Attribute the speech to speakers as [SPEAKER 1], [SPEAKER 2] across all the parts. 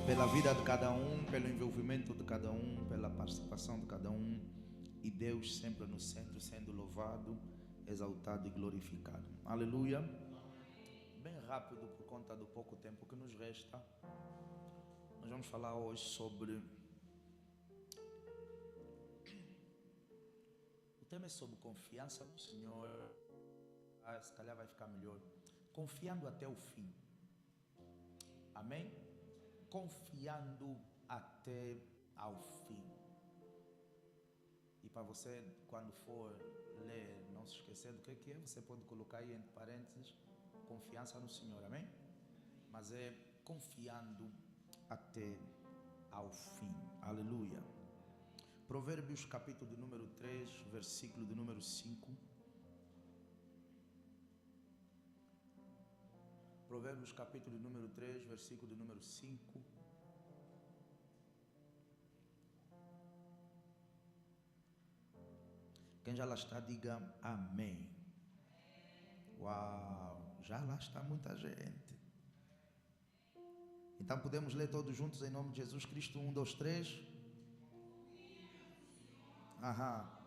[SPEAKER 1] pela vida de cada um, pelo envolvimento de cada um, pela participação de cada um, e Deus sempre no centro, sendo louvado, exaltado e glorificado. Aleluia. Bem rápido, por conta do pouco tempo que nos resta, nós vamos falar hoje sobre... O tema é sobre confiança no Senhor. Se calhar vai ficar melhor. Confiando até o fim. Amém? Confiando até ao fim. E para você, quando for ler, não se esquecer do que é, você pode colocar aí entre parênteses, confiança no Senhor, amém? Mas é confiando até ao fim, aleluia. Provérbios capítulo de número 3, versículo de número 5. Provérbios capítulo de número 3, versículo de número 5. Quem já lá está, diga amém. Uau, já lá está muita gente. Então podemos ler todos juntos em nome de Jesus Cristo. 1, 2, 3. Aham.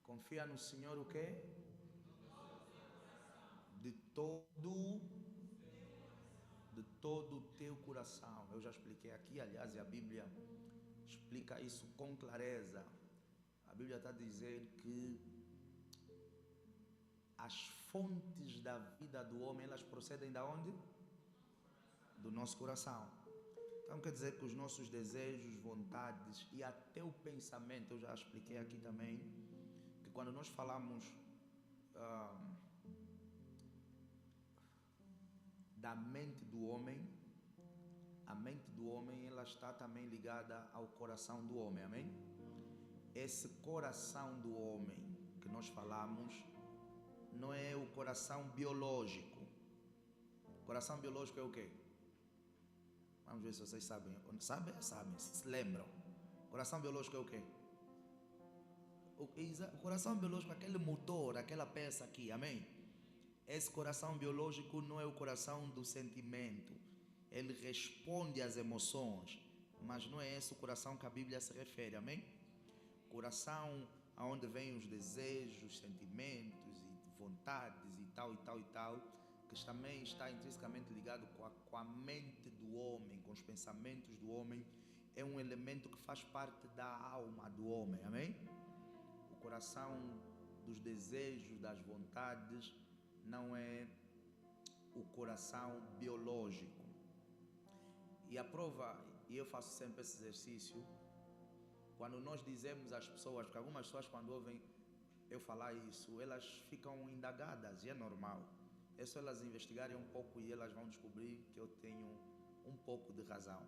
[SPEAKER 1] Confia no Senhor o quê? De todo o teu coração. Eu já expliquei aqui, aliás, e a Bíblia explica isso com clareza. A Bíblia está a dizer que as fontes da vida do homem, elas procedem de onde? Do nosso coração. Então quer dizer que os nossos desejos, vontades e até o pensamento, eu já expliquei aqui também, que quando nós falamos da mente do homem, a mente do homem, ela está também ligada ao coração do homem, amém? Esse coração do homem que nós falamos não é o coração biológico. O coração biológico é o quê? Vamos ver se vocês sabem. Sabem, se lembram. O coração biológico é o quê? O coração biológico é aquele motor, aquela peça aqui, amém? Esse coração biológico não é o coração do sentimento. Ele responde às emoções, mas não é esse o coração que a Bíblia se refere, amém? Coração aonde vêm os desejos, sentimentos e vontades e tal, que também está intrinsecamente ligado com a mente do homem, com os pensamentos do homem, é um elemento que faz parte da alma do homem, amém? O coração dos desejos, das vontades, não é o coração biológico. E a prova, e eu faço sempre esse exercício, quando nós dizemos às pessoas, porque algumas pessoas quando ouvem eu falar isso, elas ficam indagadas, e é normal. É só elas investigarem um pouco e elas vão descobrir que eu tenho um pouco de razão.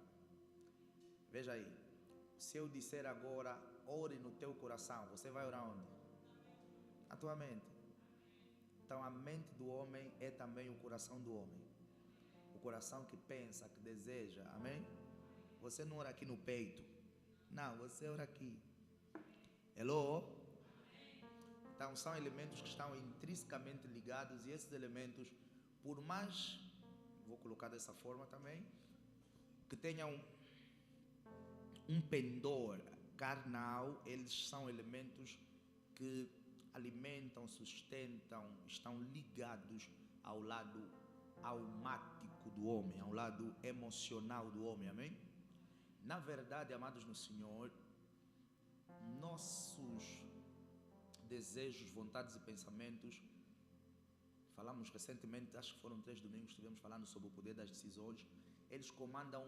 [SPEAKER 1] Veja aí, se eu disser agora, ore no teu coração, você vai orar onde? Na tua mente. Então a mente do homem é também o coração do homem. O coração que pensa, que deseja, amém? Você não ora aqui no peito. Não, você ora aqui. Hello? Então são elementos que estão intrinsecamente ligados, e esses elementos, por mais, vou colocar dessa forma também, que tenham um pendor carnal, eles são elementos que alimentam, sustentam, estão ligados ao lado almático do homem, ao lado emocional do homem, amém? Na verdade, amados no Senhor, nossos desejos, vontades e pensamentos, falamos recentemente, acho que foram 3 domingos, estivemos falando sobre o poder das decisões, eles comandam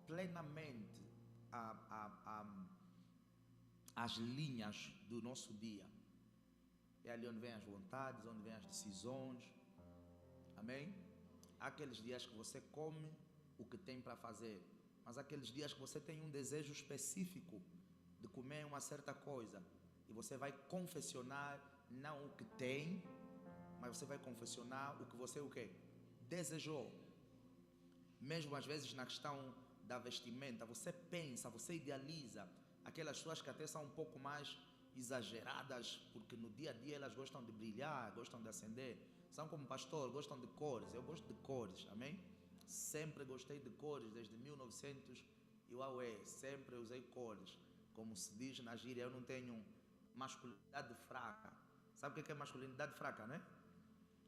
[SPEAKER 1] plenamente as linhas do nosso dia. É ali onde vêm as vontades, onde vêm as decisões, amém? Há aqueles dias que você come o que tem para fazer, mas há aqueles dias que você tem um desejo específico de comer uma certa coisa, e você vai confessionar não o que tem, mas você vai confessionar o que você o quê? Desejou. Mesmo às vezes na questão da vestimenta, você pensa, você idealiza aquelas pessoas que até são um pouco mais exageradas, porque no dia a dia elas gostam de brilhar, gostam de acender. São como pastor, gostam de cores. Eu gosto de cores, amém? Sempre gostei de cores, desde 1900 e uaué, sempre usei cores. Como se diz na gíria, eu não tenho masculinidade fraca. Sabe o que é masculinidade fraca, né?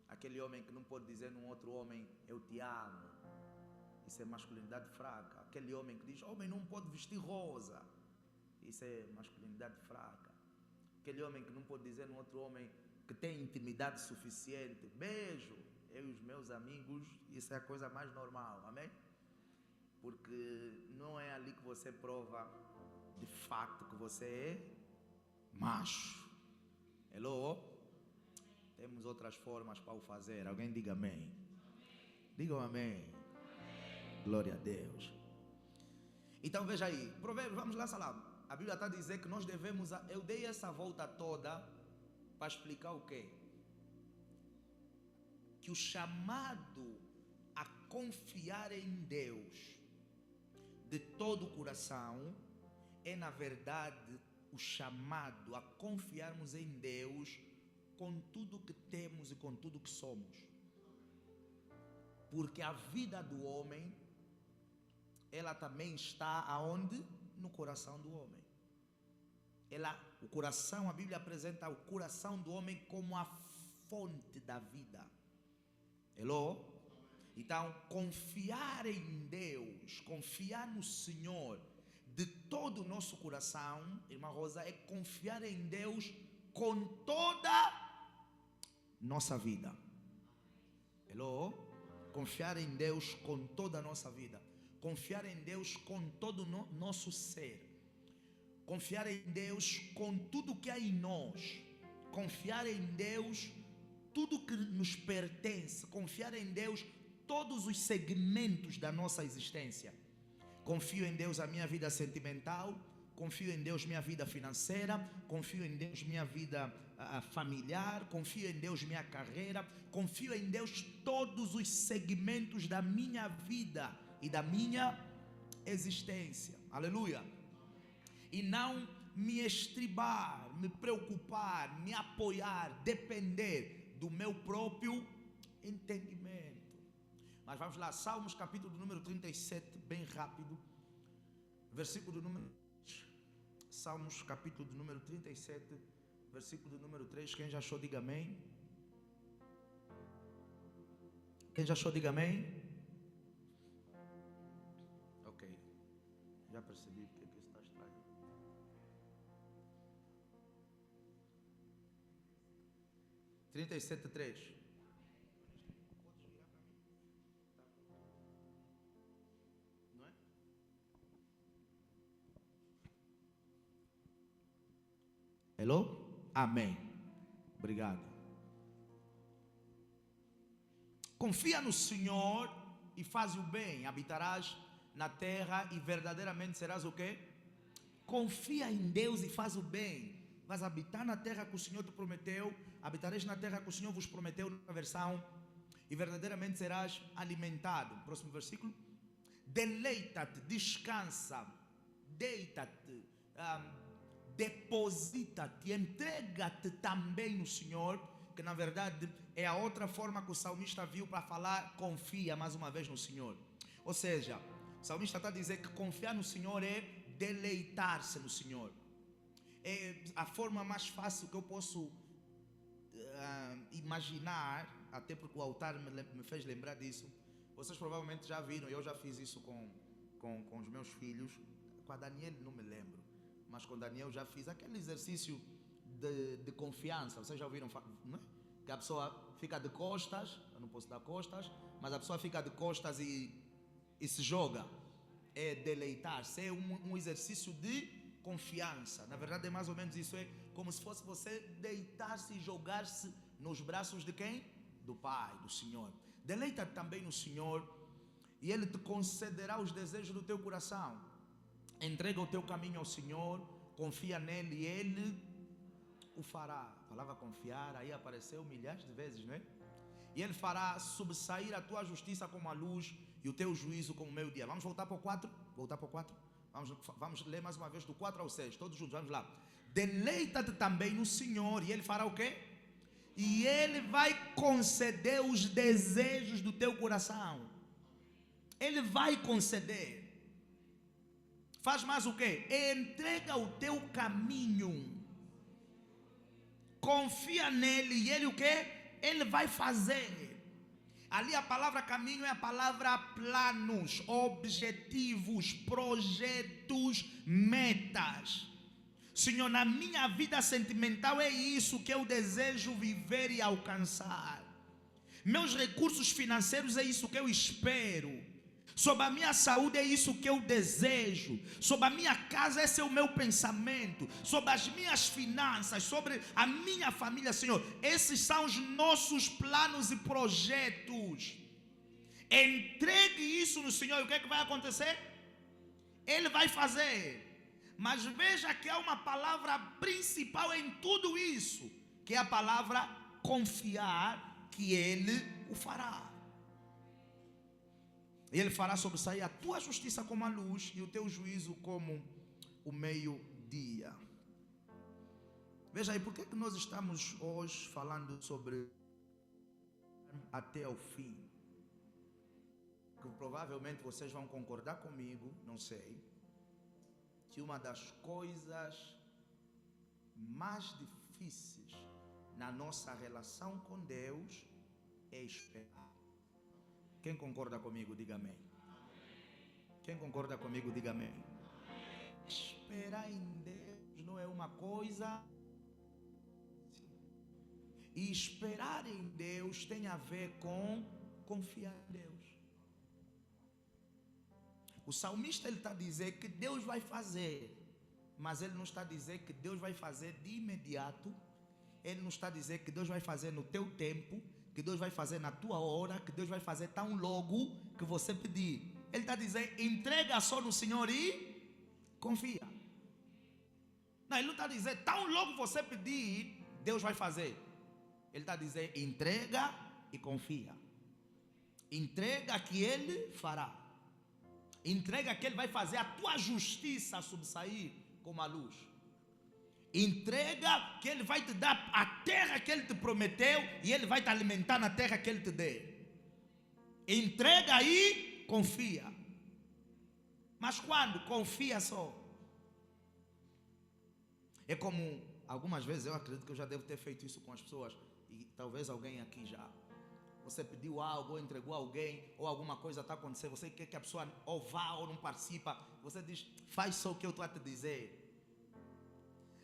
[SPEAKER 1] Aquele homem que não pode dizer num outro homem, eu te amo. Isso é masculinidade fraca. Aquele homem que diz, homem não pode vestir rosa. Isso é masculinidade fraca. Aquele homem que não pode dizer num outro homem que tem intimidade suficiente, beijo, eu e os meus amigos, isso é a coisa mais normal, amém? Porque não é ali que você prova de facto que você é macho. Hello? Temos outras formas para o fazer. Alguém diga amém. Digam amém. Glória a Deus. Então veja aí, Provérbios, vamos lá, Salam. A Bíblia está a dizer que nós devemos. Eu dei essa volta toda para explicar o quê? Que o chamado a confiar em Deus de todo o coração é, na verdade, o chamado a confiarmos em Deus com tudo que temos e com tudo que somos. Porque a vida do homem, ela também está aonde? No coração do homem. O coração, a Bíblia apresenta o coração do homem como a fonte da vida. Hello? Então, confiar em Deus, confiar no Senhor de todo o nosso coração, irmã Rosa, é confiar em Deus com toda nossa vida. Hello? Confiar em Deus com toda a nossa vida. Confiar em Deus com todo o nosso ser. Confiar em Deus com tudo que há em nós. Confiar em Deus tudo que nos pertence. Confiar em Deus todos os segmentos da nossa existência. Confio em Deus a minha vida sentimental. Confio em Deus minha vida financeira. Confio em Deus minha vida familiar. Confio em Deus minha carreira. Confio em Deus todos os segmentos da minha vida e da minha existência. Aleluia. E não me estribar, me preocupar, me apoiar, depender do meu próprio entendimento. Mas vamos lá, Salmos capítulo número 37, bem rápido, versículo número 3. Salmos capítulo número 37, versículo número 3. Quem já achou, diga amém. Quem já achou, diga amém. Ok, já percebi porque que está estranho. 37:3. Não é? Hello? Amém. Obrigado. Confia no Senhor e faz o bem, habitarás na terra e verdadeiramente serás o quê? Confia em Deus e faz o bem. Vais habitar na terra que o Senhor te prometeu. Habitareis na terra que o Senhor vos prometeu, na versão, e verdadeiramente serás alimentado. Próximo versículo. Deleita-te, descansa, deita-te, deposita-te, entrega-te também no Senhor, que na verdade é a outra forma que o salmista viu para falar confia mais uma vez no Senhor. Ou seja, o salmista está a dizer que confiar no Senhor é deleitar-se no Senhor. É a forma mais fácil que eu posso imaginar, até porque o altar me fez lembrar disso. Vocês provavelmente já viram, eu já fiz isso com os meus filhos. Com a Daniela não me lembro, mas com o Daniel já fiz aquele exercício de confiança. Vocês já ouviram, não é? Que a pessoa fica de costas, eu não posso dar costas, mas a pessoa fica de costas e se joga. É deleitar-se, é um exercício de confiança. Na verdade é mais ou menos isso, é como se fosse você deitar-se e jogar-se nos braços de quem? Do Pai, do Senhor. Deleita-te também no Senhor e Ele te concederá os desejos do teu coração. Entrega o teu caminho ao Senhor, confia nele e Ele o fará. A palavra confiar aí apareceu milhares de vezes, não é? E Ele fará sobressair a tua justiça como a luz e o teu juízo como o meio-dia. Vamos voltar para o 4? Voltar para o 4? Vamos ler mais uma vez do 4 ao 6, todos juntos, vamos lá. Deleita-te também no Senhor, e Ele fará o quê? E Ele vai conceder os desejos do teu coração. Ele vai conceder. Faz mais o quê? Entrega o teu caminho. Confia nele e Ele o quê? Ele vai fazer. Ali a palavra caminho é a palavra planos, objetivos, projetos, metas. Senhor, na minha vida sentimental é isso que eu desejo viver e alcançar. Meus recursos financeiros é isso que eu espero. Sobre a minha saúde é isso que eu desejo. Sobre a minha casa esse é o meu pensamento. Sobre as minhas finanças, sobre a minha família, Senhor, esses são os nossos planos e projetos. Entregue isso no Senhor e o que é que vai acontecer? Ele vai fazer. Mas veja que há uma palavra principal em tudo isso, que é a palavra confiar que Ele o fará. Ele fará sobressair a tua justiça como a luz e o teu juízo como o meio-dia. Veja aí, por que nós estamos hoje falando sobre até o fim? Que provavelmente vocês vão concordar comigo, não sei, que uma das coisas mais difíceis na nossa relação com Deus é esperar. Quem concorda comigo, diga amém. Quem concorda comigo, diga amém. Esperar em Deus não é uma coisa. E esperar em Deus tem a ver com confiar em Deus. O salmista ele está a dizer que Deus vai fazer, mas ele não está a dizer que Deus vai fazer de imediato. Ele não está a dizer que Deus vai fazer no teu tempo, que Deus vai fazer na tua hora, que Deus vai fazer tão logo que você pedir. Ele está a dizer, entrega só no Senhor e confia. Não, ele não está a dizer, tão logo você pedir, Deus vai fazer. Ele está a dizer, entrega e confia. Entrega que Ele fará. Entrega que Ele vai fazer a tua justiça sobressair como a luz. Entrega que Ele vai te dar a terra que Ele te prometeu e Ele vai te alimentar na terra que Ele te deu. Entrega e confia. Mas quando? Confia só. É como, algumas vezes eu acredito que eu já devo ter feito isso com as pessoas, e talvez alguém aqui já. Você pediu algo, ou entregou a alguém, ou alguma coisa está acontecendo, você quer que a pessoa ou vá ou não participa, você diz, faz só o que eu estou a te dizer.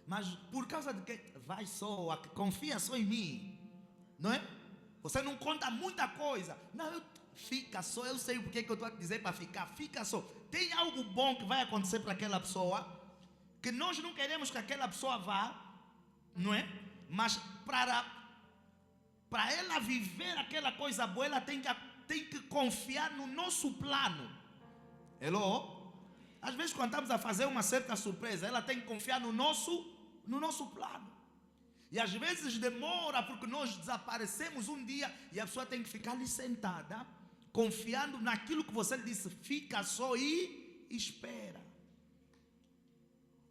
[SPEAKER 1] Mas por causa de que vai só, confia só em mim, não é? Você não conta muita coisa. Não, fica só, eu sei o que eu estou a te dizer para ficar, fica só. Tem algo bom que vai acontecer para aquela pessoa, que nós não queremos que aquela pessoa vá, não é? Mas para ela viver aquela coisa boa, ela tem que confiar no nosso plano. Hello? Às vezes quando estamos a fazer uma certa surpresa, ela tem que confiar no nosso plano. E às vezes demora porque nós desaparecemos um dia e a pessoa tem que ficar ali sentada, confiando naquilo que você lhe disse, fica só e espera.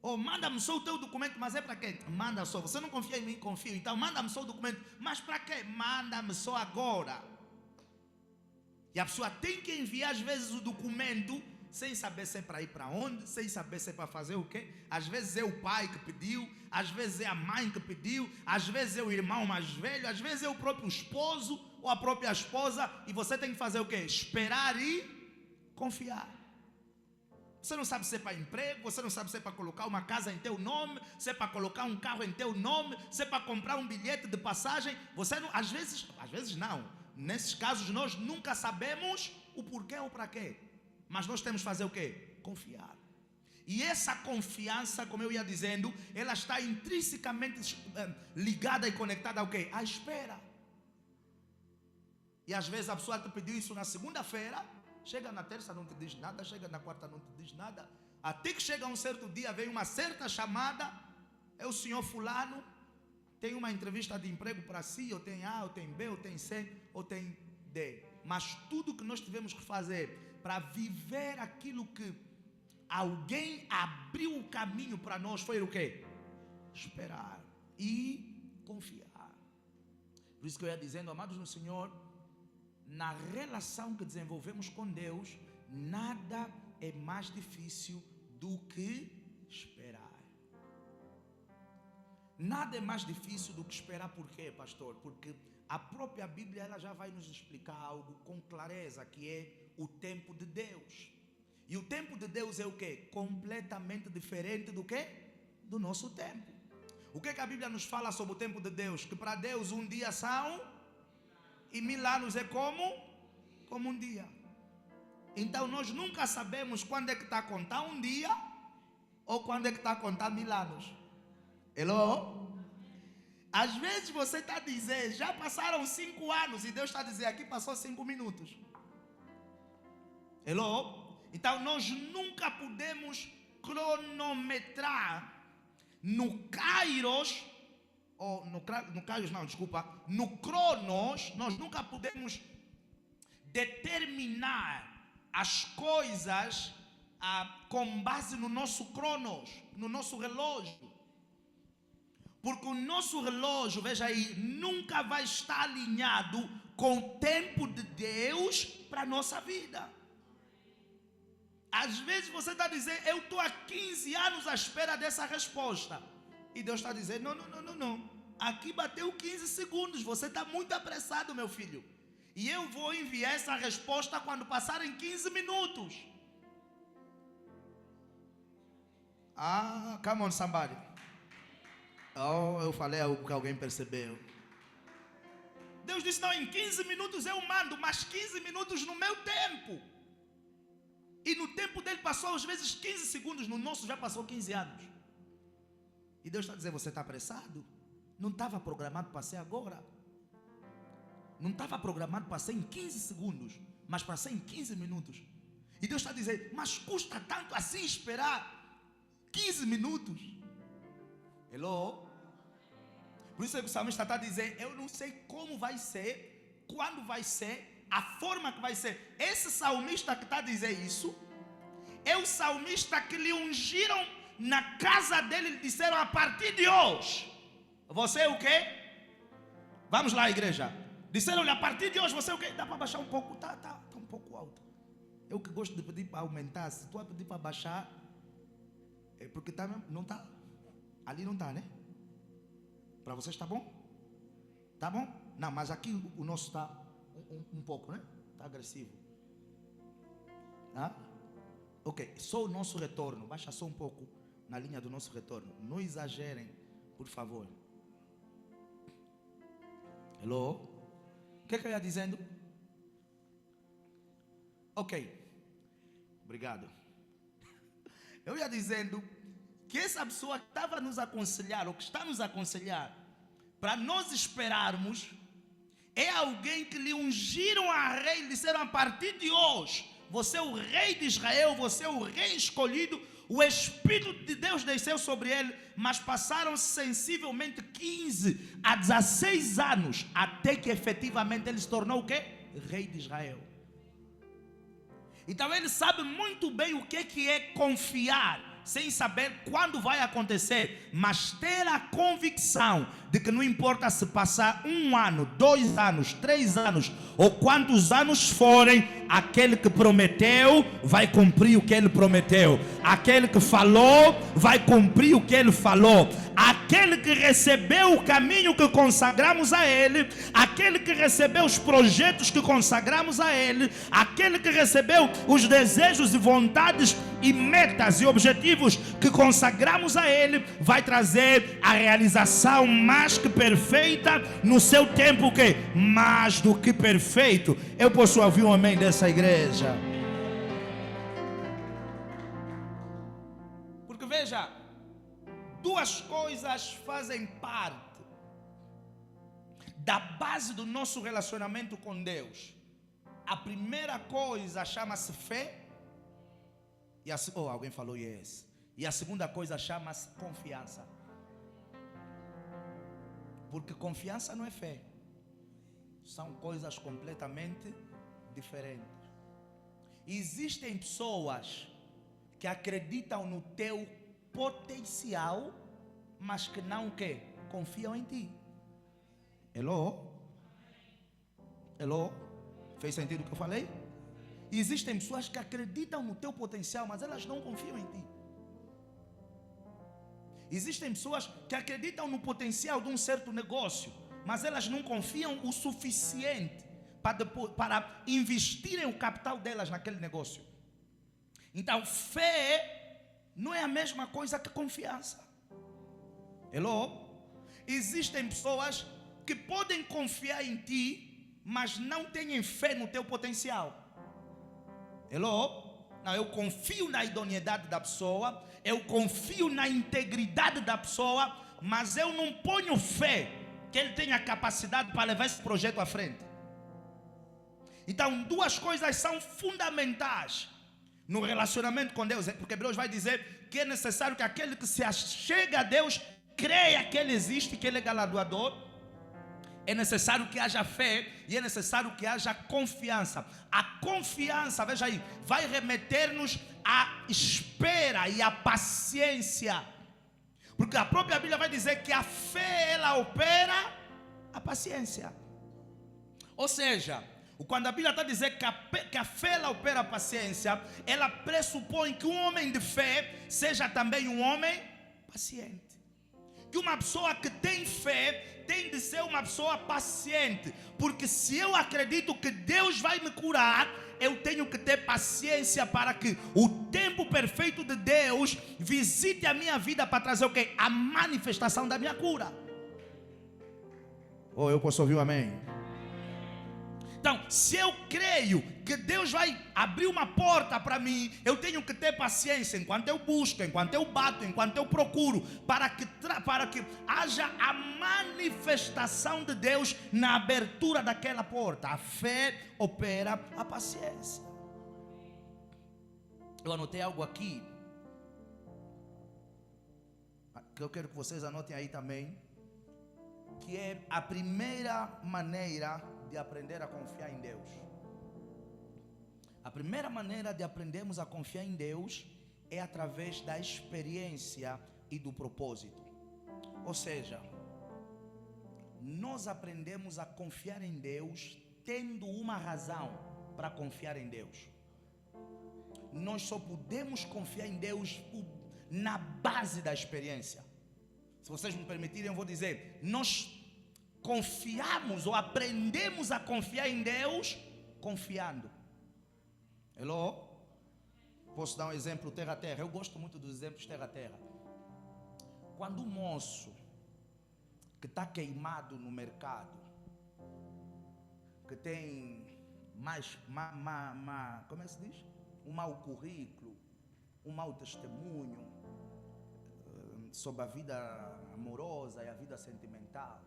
[SPEAKER 1] Ou manda-me só o teu documento, mas é para quê? Manda só, você não confia em mim, confio, então manda-me só o documento, mas para quê? Manda-me só agora. E a pessoa tem que enviar às vezes o documento, sem saber se é para ir para onde, sem saber se é para fazer o quê. Às vezes é o pai que pediu, às vezes é a mãe que pediu, às vezes é o irmão mais velho, às vezes é o próprio esposo ou a própria esposa, e você tem que fazer o quê? Esperar e confiar. Você não sabe se é para emprego, você não sabe se é para colocar uma casa em teu nome, se é para colocar um carro em teu nome, se é para comprar um bilhete de passagem. Você não, às vezes não. Nesses casos nós nunca sabemos o porquê ou para quê. Mas nós temos que fazer o quê? Confiar. E essa confiança, como eu ia dizendo, ela está intrinsecamente ligada e conectada ao quê? À espera. E às vezes a pessoa te pediu isso na segunda-feira, chega na terça não te diz nada, chega na quarta não te diz nada, até que chega um certo dia, vem uma certa chamada, é o senhor fulano, tem uma entrevista de emprego para si, ou tem A, ou tem B, ou tem C, ou tem D. Mas tudo que nós tivemos que fazer para viver aquilo que alguém abriu o caminho para nós foi o quê? esperar e confiar. Por isso que eu ia dizendo, amados no Senhor, na relação que desenvolvemos com Deus, nada é mais difícil do que esperar. Nada é mais difícil do que esperar. Por quê, pastor? Porque a própria Bíblia ela já vai nos explicar algo com clareza, que é o tempo de Deus. E o tempo de Deus é o quê? Completamente diferente do quê? Do nosso tempo. O que a Bíblia nos fala sobre o tempo de Deus? Que para Deus um dia são e 1000 anos é como um dia. Então nós nunca sabemos quando é que está a contar um dia ou quando é que está a contar 1000 anos. Hello? Às vezes você está a dizer, já passaram 5 anos e Deus está a dizer, aqui passou 5 minutos. Hello? Então nós nunca podemos cronometrar no Kairos, ou no Kairos não, desculpa, no Cronos, nós nunca podemos determinar as coisas com base no nosso Cronos, no nosso relógio. Porque o nosso relógio, veja aí, nunca vai estar alinhado com o tempo de Deus para a nossa vida. Às vezes você está dizendo, eu estou há 15 anos à espera dessa resposta. E Deus está dizendo, não. Aqui bateu 15 segundos, você está muito apressado, meu filho. E eu vou enviar essa resposta quando passarem 15 minutos. Come on somebody. Eu falei algo que alguém percebeu. Deus disse, não, em 15 minutos eu mando, mas 15 minutos no meu tempo. E no tempo dele passou às vezes 15 segundos, no nosso já passou 15 anos. E Deus está dizendo, você está apressado? Não estava programado para ser agora. Não estava programado para ser em 15 segundos, mas para ser em 15 minutos. E Deus está dizendo, mas custa tanto assim esperar 15 minutos? Hello? Por isso que o salmista está dizendo, eu não sei como vai ser, quando vai ser, a forma que vai ser. Esse salmista que está a dizer isso, é o salmista que lhe ungiram na casa dele, lhe disseram, a partir de hoje, você é o quê? Vamos lá, igreja. Disseram-lhe, a partir de hoje, você é o quê? Dá para baixar um pouco? Tá um pouco alto. Eu que gosto de pedir para aumentar. Se tu vai pedir para baixar, é porque não está. Ali não está, né? Para vocês está bom? Tá bom? Não, mas aqui o nosso está um pouco, né? Está agressivo. Ok, só o nosso retorno. Baixa só um pouco na linha do nosso retorno. Não exagerem, por favor. Hello? O que eu ia dizendo? Ok. Obrigado. Eu ia dizendo que essa pessoa que estava a nos aconselhar, ou que está a nos aconselhar, para nós esperarmos, é alguém que lhe ungiram a rei, lhe disseram, a partir de hoje, você é o rei de Israel, você é o rei escolhido, o Espírito de Deus desceu sobre ele, mas passaram sensivelmente 15 a 16 anos, até que efetivamente ele se tornou o quê? Rei de Israel. Então ele sabe muito bem o que é confiar, sem saber quando vai acontecer, mas ter a convicção de que não importa se passar 1 ano, 2 anos, 3 anos, ou quantos anos forem, aquele que prometeu vai cumprir o que ele prometeu, aquele que falou vai cumprir o que ele falou, aquele que recebeu o caminho que consagramos a ele, aquele que recebeu os projetos que consagramos a ele, aquele que recebeu os desejos e vontades e metas e objetivos que consagramos a ele, vai trazer a realização mais que perfeita no seu tempo. O quê? Mais do que perfeito. Eu posso ouvir um amém dessa igreja? Porque veja, duas coisas fazem parte da base do nosso relacionamento com Deus. A primeira coisa chama-se fé. Alguém falou yes. E a segunda coisa chama-se confiança. Porque confiança não é fé. São coisas completamente diferentes. Existem pessoas que acreditam no teu potencial mas que não o quê? Confiam em ti. Hello? Hello? Fez sentido o que eu falei? Existem pessoas que acreditam no teu potencial, mas elas não confiam em ti. Existem pessoas que acreditam no potencial de um certo negócio, mas elas não confiam o suficiente para investirem o capital delas naquele negócio. Então, fé não é a mesma coisa que confiança. Hello? Existem pessoas que podem confiar em ti, mas não têm fé no teu potencial. Hello? Não, eu confio na idoneidade da pessoa, eu confio na integridade da pessoa, mas eu não ponho fé que ele tenha capacidade para levar esse projeto à frente. Então, duas coisas são fundamentais no relacionamento com Deus, porque Deus vai dizer que é necessário que aquele que se achega a Deus creia que Ele existe, que Ele é galardoador. É necessário que haja fé e é necessário que haja confiança. A confiança, veja aí, vai remeter-nos à espera e à paciência. Porque a própria Bíblia vai dizer que a fé, ela opera a paciência. Ou seja, quando a Bíblia está dizendo que a fé, ela opera a paciência, ela pressupõe que um homem de fé seja também um homem paciente. Que uma pessoa que tem fé tem de ser uma pessoa paciente, porque se eu acredito que Deus vai me curar, eu tenho que ter paciência para que o tempo perfeito de Deus visite a minha vida para trazer o quê? A manifestação da minha cura. Ou eu posso ouvir um amém? Então, se eu creio que Deus vai abrir uma porta para mim, eu tenho que ter paciência enquanto eu busco, enquanto eu bato, enquanto eu procuro, para que haja a manifestação de Deus na abertura daquela porta. A fé opera a paciência. Eu anotei algo aqui que eu quero que vocês anotem aí também, que é a primeira maneira de aprender a confiar em Deus. A primeira maneira de aprendermos a confiar em Deus é através da experiência e do propósito. Ou seja, nós aprendemos a confiar em Deus tendo uma razão para confiar em Deus. Nós só podemos confiar em Deus na base da experiência. Se vocês me permitirem, eu vou dizer, nós confiamos ou aprendemos a confiar em Deus confiando. Hello? Posso dar um exemplo terra a terra? Eu gosto muito dos exemplos terra a terra. Quando um moço que está queimado no mercado, que tem como é que se diz? Um mau currículo, um mau testemunho sobre a vida amorosa e a vida sentimental,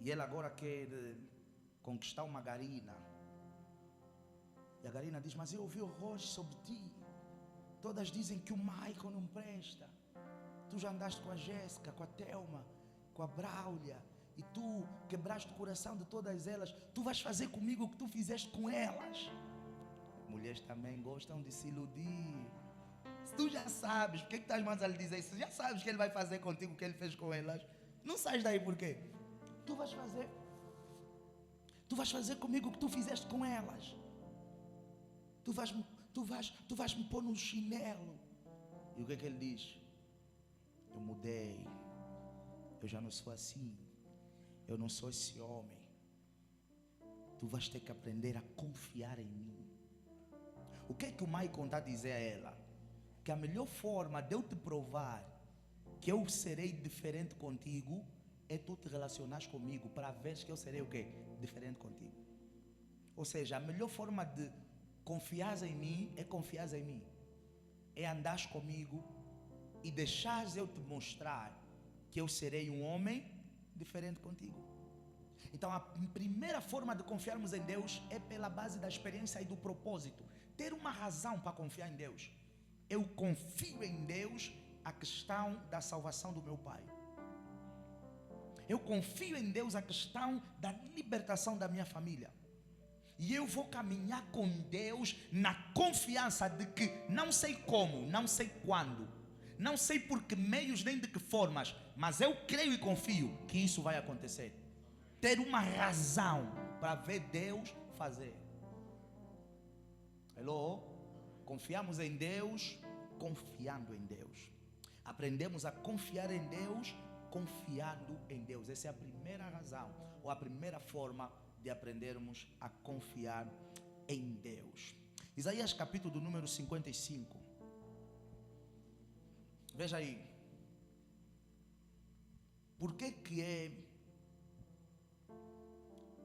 [SPEAKER 1] e ele agora quer conquistar uma garina. E a garina diz, mas eu ouvi horrores sobre ti. Todas dizem que o Michael não presta. Tu já andaste com a Jéssica, com a Thelma, com a Bráulia, e tu quebraste o coração de todas elas. Tu vais fazer comigo o que tu fizeste com elas. Mulheres também gostam de se iludir. Se tu já sabes, por que estás mais a lhe dizer isso? Tu já sabes que ele vai fazer contigo o que ele fez com elas. Não sais daí por quê? Tu vais fazer comigo o que tu fizeste com elas. Tu vais me pôr no chinelo. E o que é que ele diz? Eu mudei. Eu já não sou assim. Eu não sou esse homem. Tu vais ter que aprender a confiar em mim. O que é que o Maicon está a dizer a ela? Que a melhor forma de eu te provar que eu serei diferente contigo é tu te relacionares comigo para ver que eu serei o quê? Diferente contigo. Ou seja, a melhor forma de confiar em mim é confiar em mim. É andares comigo e deixares eu te mostrar que eu serei um homem diferente contigo. Então a primeira forma de confiarmos em Deus é pela base da experiência e do propósito. Ter uma razão para confiar em Deus. Eu confio em Deus a questão da salvação do meu pai. Eu confio em Deus a questão da libertação da minha família. E eu vou caminhar com Deus na confiança de que não sei como, não sei quando, Não sei por que meios nem de que formas, mas eu creio e confio que isso vai acontecer. Ter uma razão para ver Deus fazer. Hello? Confiamos em Deus, confiando em Deus. Aprendemos a confiar em Deus, confiando em Deus. Essa é a primeira razão, ou a primeira forma de aprendermos a confiar em Deus. Isaías capítulo do número 55. Veja aí. Por que é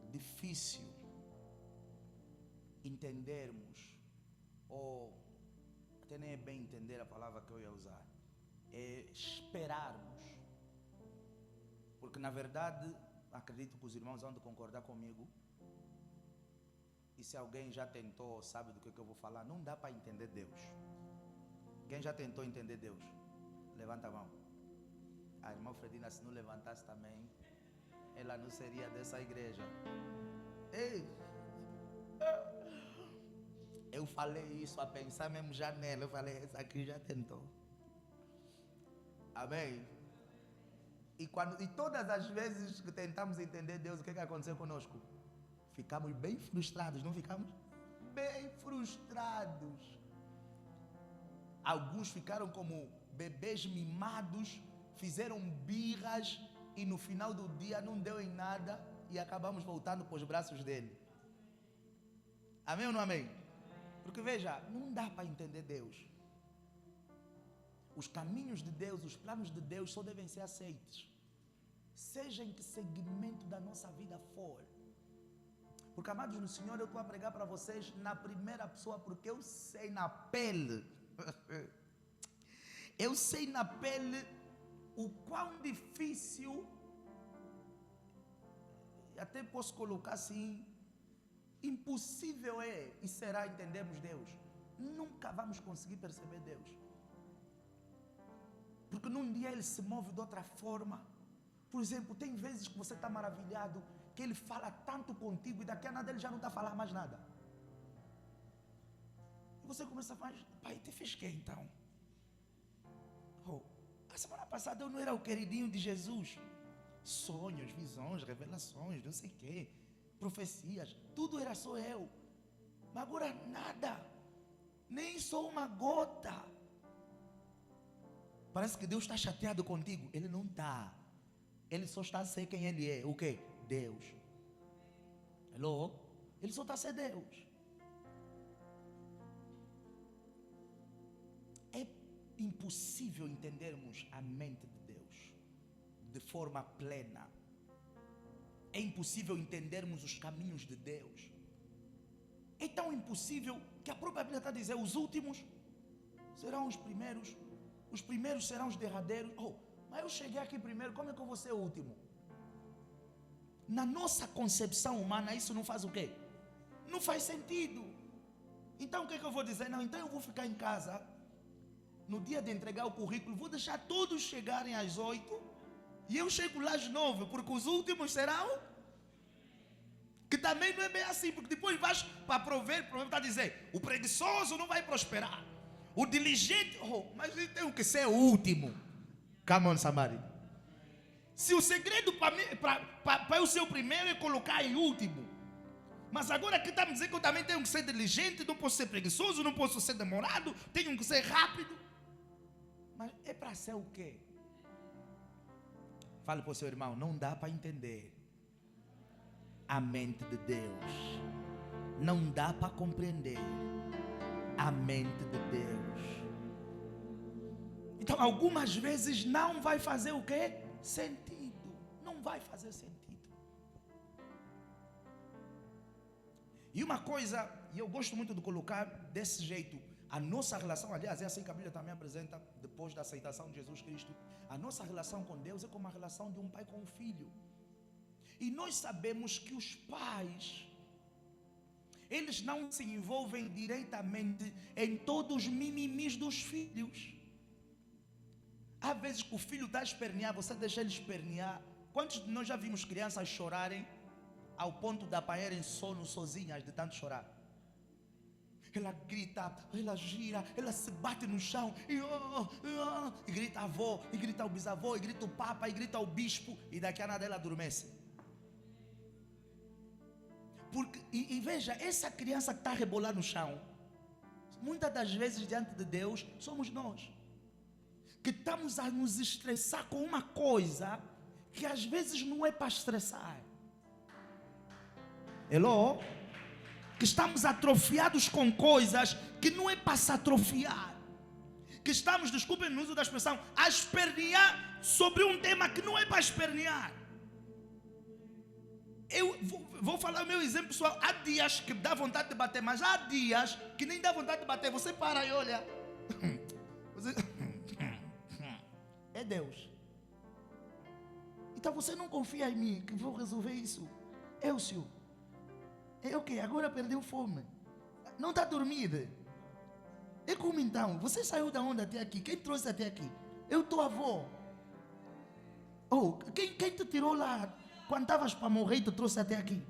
[SPEAKER 1] difícil entendermos, ou até nem é bem entender a palavra que eu ia usar, é esperarmos, porque na verdade, acredito que os irmãos vão concordar comigo, e se alguém já tentou, sabe do que eu vou falar, não dá para entender Deus. Quem já tentou entender Deus? Levanta a mão. A irmã Fredina, se não levantasse também, ela não seria dessa igreja. Ei! Eu falei isso a pensar mesmo já nela. Eu falei, essa aqui já tentou. Amém? E todas as vezes que tentamos entender Deus, o que aconteceu conosco? Ficamos bem frustrados, não ficamos? Bem frustrados. Alguns ficaram como bebês mimados, fizeram birras e no final do dia não deu em nada e acabamos voltando para os braços dele. Amém ou não amém? Porque veja, não dá para entender Deus. Os caminhos de Deus, os planos de Deus só devem ser aceitos, seja em que segmento da nossa vida for. Porque, amados no Senhor, eu estou a pregar para vocês na primeira pessoa, porque eu sei na pele, eu sei na pele o quão difícil, até posso colocar assim, impossível é e será entendermos Deus. Nunca vamos conseguir perceber Deus, porque num dia Ele se move de outra forma. Por exemplo, tem vezes que você está maravilhado, que Ele fala tanto contigo e daqui a nada Ele já não está a falar mais nada. E você começa a falar, pai, te fez que então? A semana passada eu não era o queridinho de Jesus. Sonhos, visões, revelações, não sei o quê, profecias, tudo era só eu. Mas agora nada, nem só uma gota. Parece que Deus está chateado contigo. Ele não está. Ele só está a ser quem Ele é. O quê? Deus. Hello? Ele só está a ser Deus. É impossível entendermos a mente de Deus de forma plena. É impossível entendermos os caminhos de Deus. É tão impossível que a própria Bíblia está a dizer, os últimos serão os primeiros serão os derradeiros. Mas eu cheguei aqui primeiro, como é que eu vou ser o último? Na nossa concepção humana, isso não faz o quê? Não faz sentido. Então o que é que eu vou dizer? Não, então eu vou ficar em casa, no dia de entregar o currículo, vou deixar todos chegarem às 8 e eu chego lá às 9, porque os últimos serão. Que também não é bem assim, porque depois vais para prover, está a dizer, o preguiçoso não vai prosperar, o diligente, mas eu tenho que ser o último. Come on, somebody. Se o segredo para eu ser o primeiro é colocar em último, mas agora aqui está me dizendo que eu também tenho que ser diligente, não posso ser preguiçoso, não posso ser demorado, tenho que ser rápido. Mas é para ser o quê? Fale para o seu irmão, não dá para entender a mente de Deus. Não dá para compreender a mente de Deus. Então, algumas vezes não vai fazer o quê? Sentido. Não vai fazer sentido. E uma coisa, e eu gosto muito de colocar desse jeito, a nossa relação, aliás, é assim que a Bíblia também apresenta, depois da aceitação de Jesus Cristo, a nossa relação com Deus é como a relação de um pai com um filho. E nós sabemos que os pais, eles não se envolvem diretamente em todos os mimimis dos filhos. Há vezes que o filho está a espernear, você deixa ele espernear. Quantos de nós já vimos crianças chorarem ao ponto de apanharem sono sozinhas de tanto chorar? Ela grita, ela gira, ela se bate no chão e grita a avó, e grita o bisavô, e grita o papa, e grita o bispo, e daqui a nada ela adormece. E veja, essa criança que está a rebolar no chão, muitas das vezes diante de Deus somos nós, que estamos a nos estressar com uma coisa que às vezes não é para estressar. Hello? Que estamos atrofiados com coisas que não é para se atrofiar. Que estamos, desculpem no uso da expressão, a espernear sobre um tema que não é para espernear. Eu vou falar o meu exemplo pessoal. Há dias que dá vontade de bater, mas há dias que nem dá vontade de bater. Você para e olha. É Deus. Então você não confia em mim que vou resolver isso. Elcio, é o que? Agora perdeu fome. Não está dormindo. É como então? Você saiu da onde até aqui? Quem trouxe até aqui? Eu tua avó. Oh, quem te tirou lá quando estavas para morrer e te trouxe até aqui?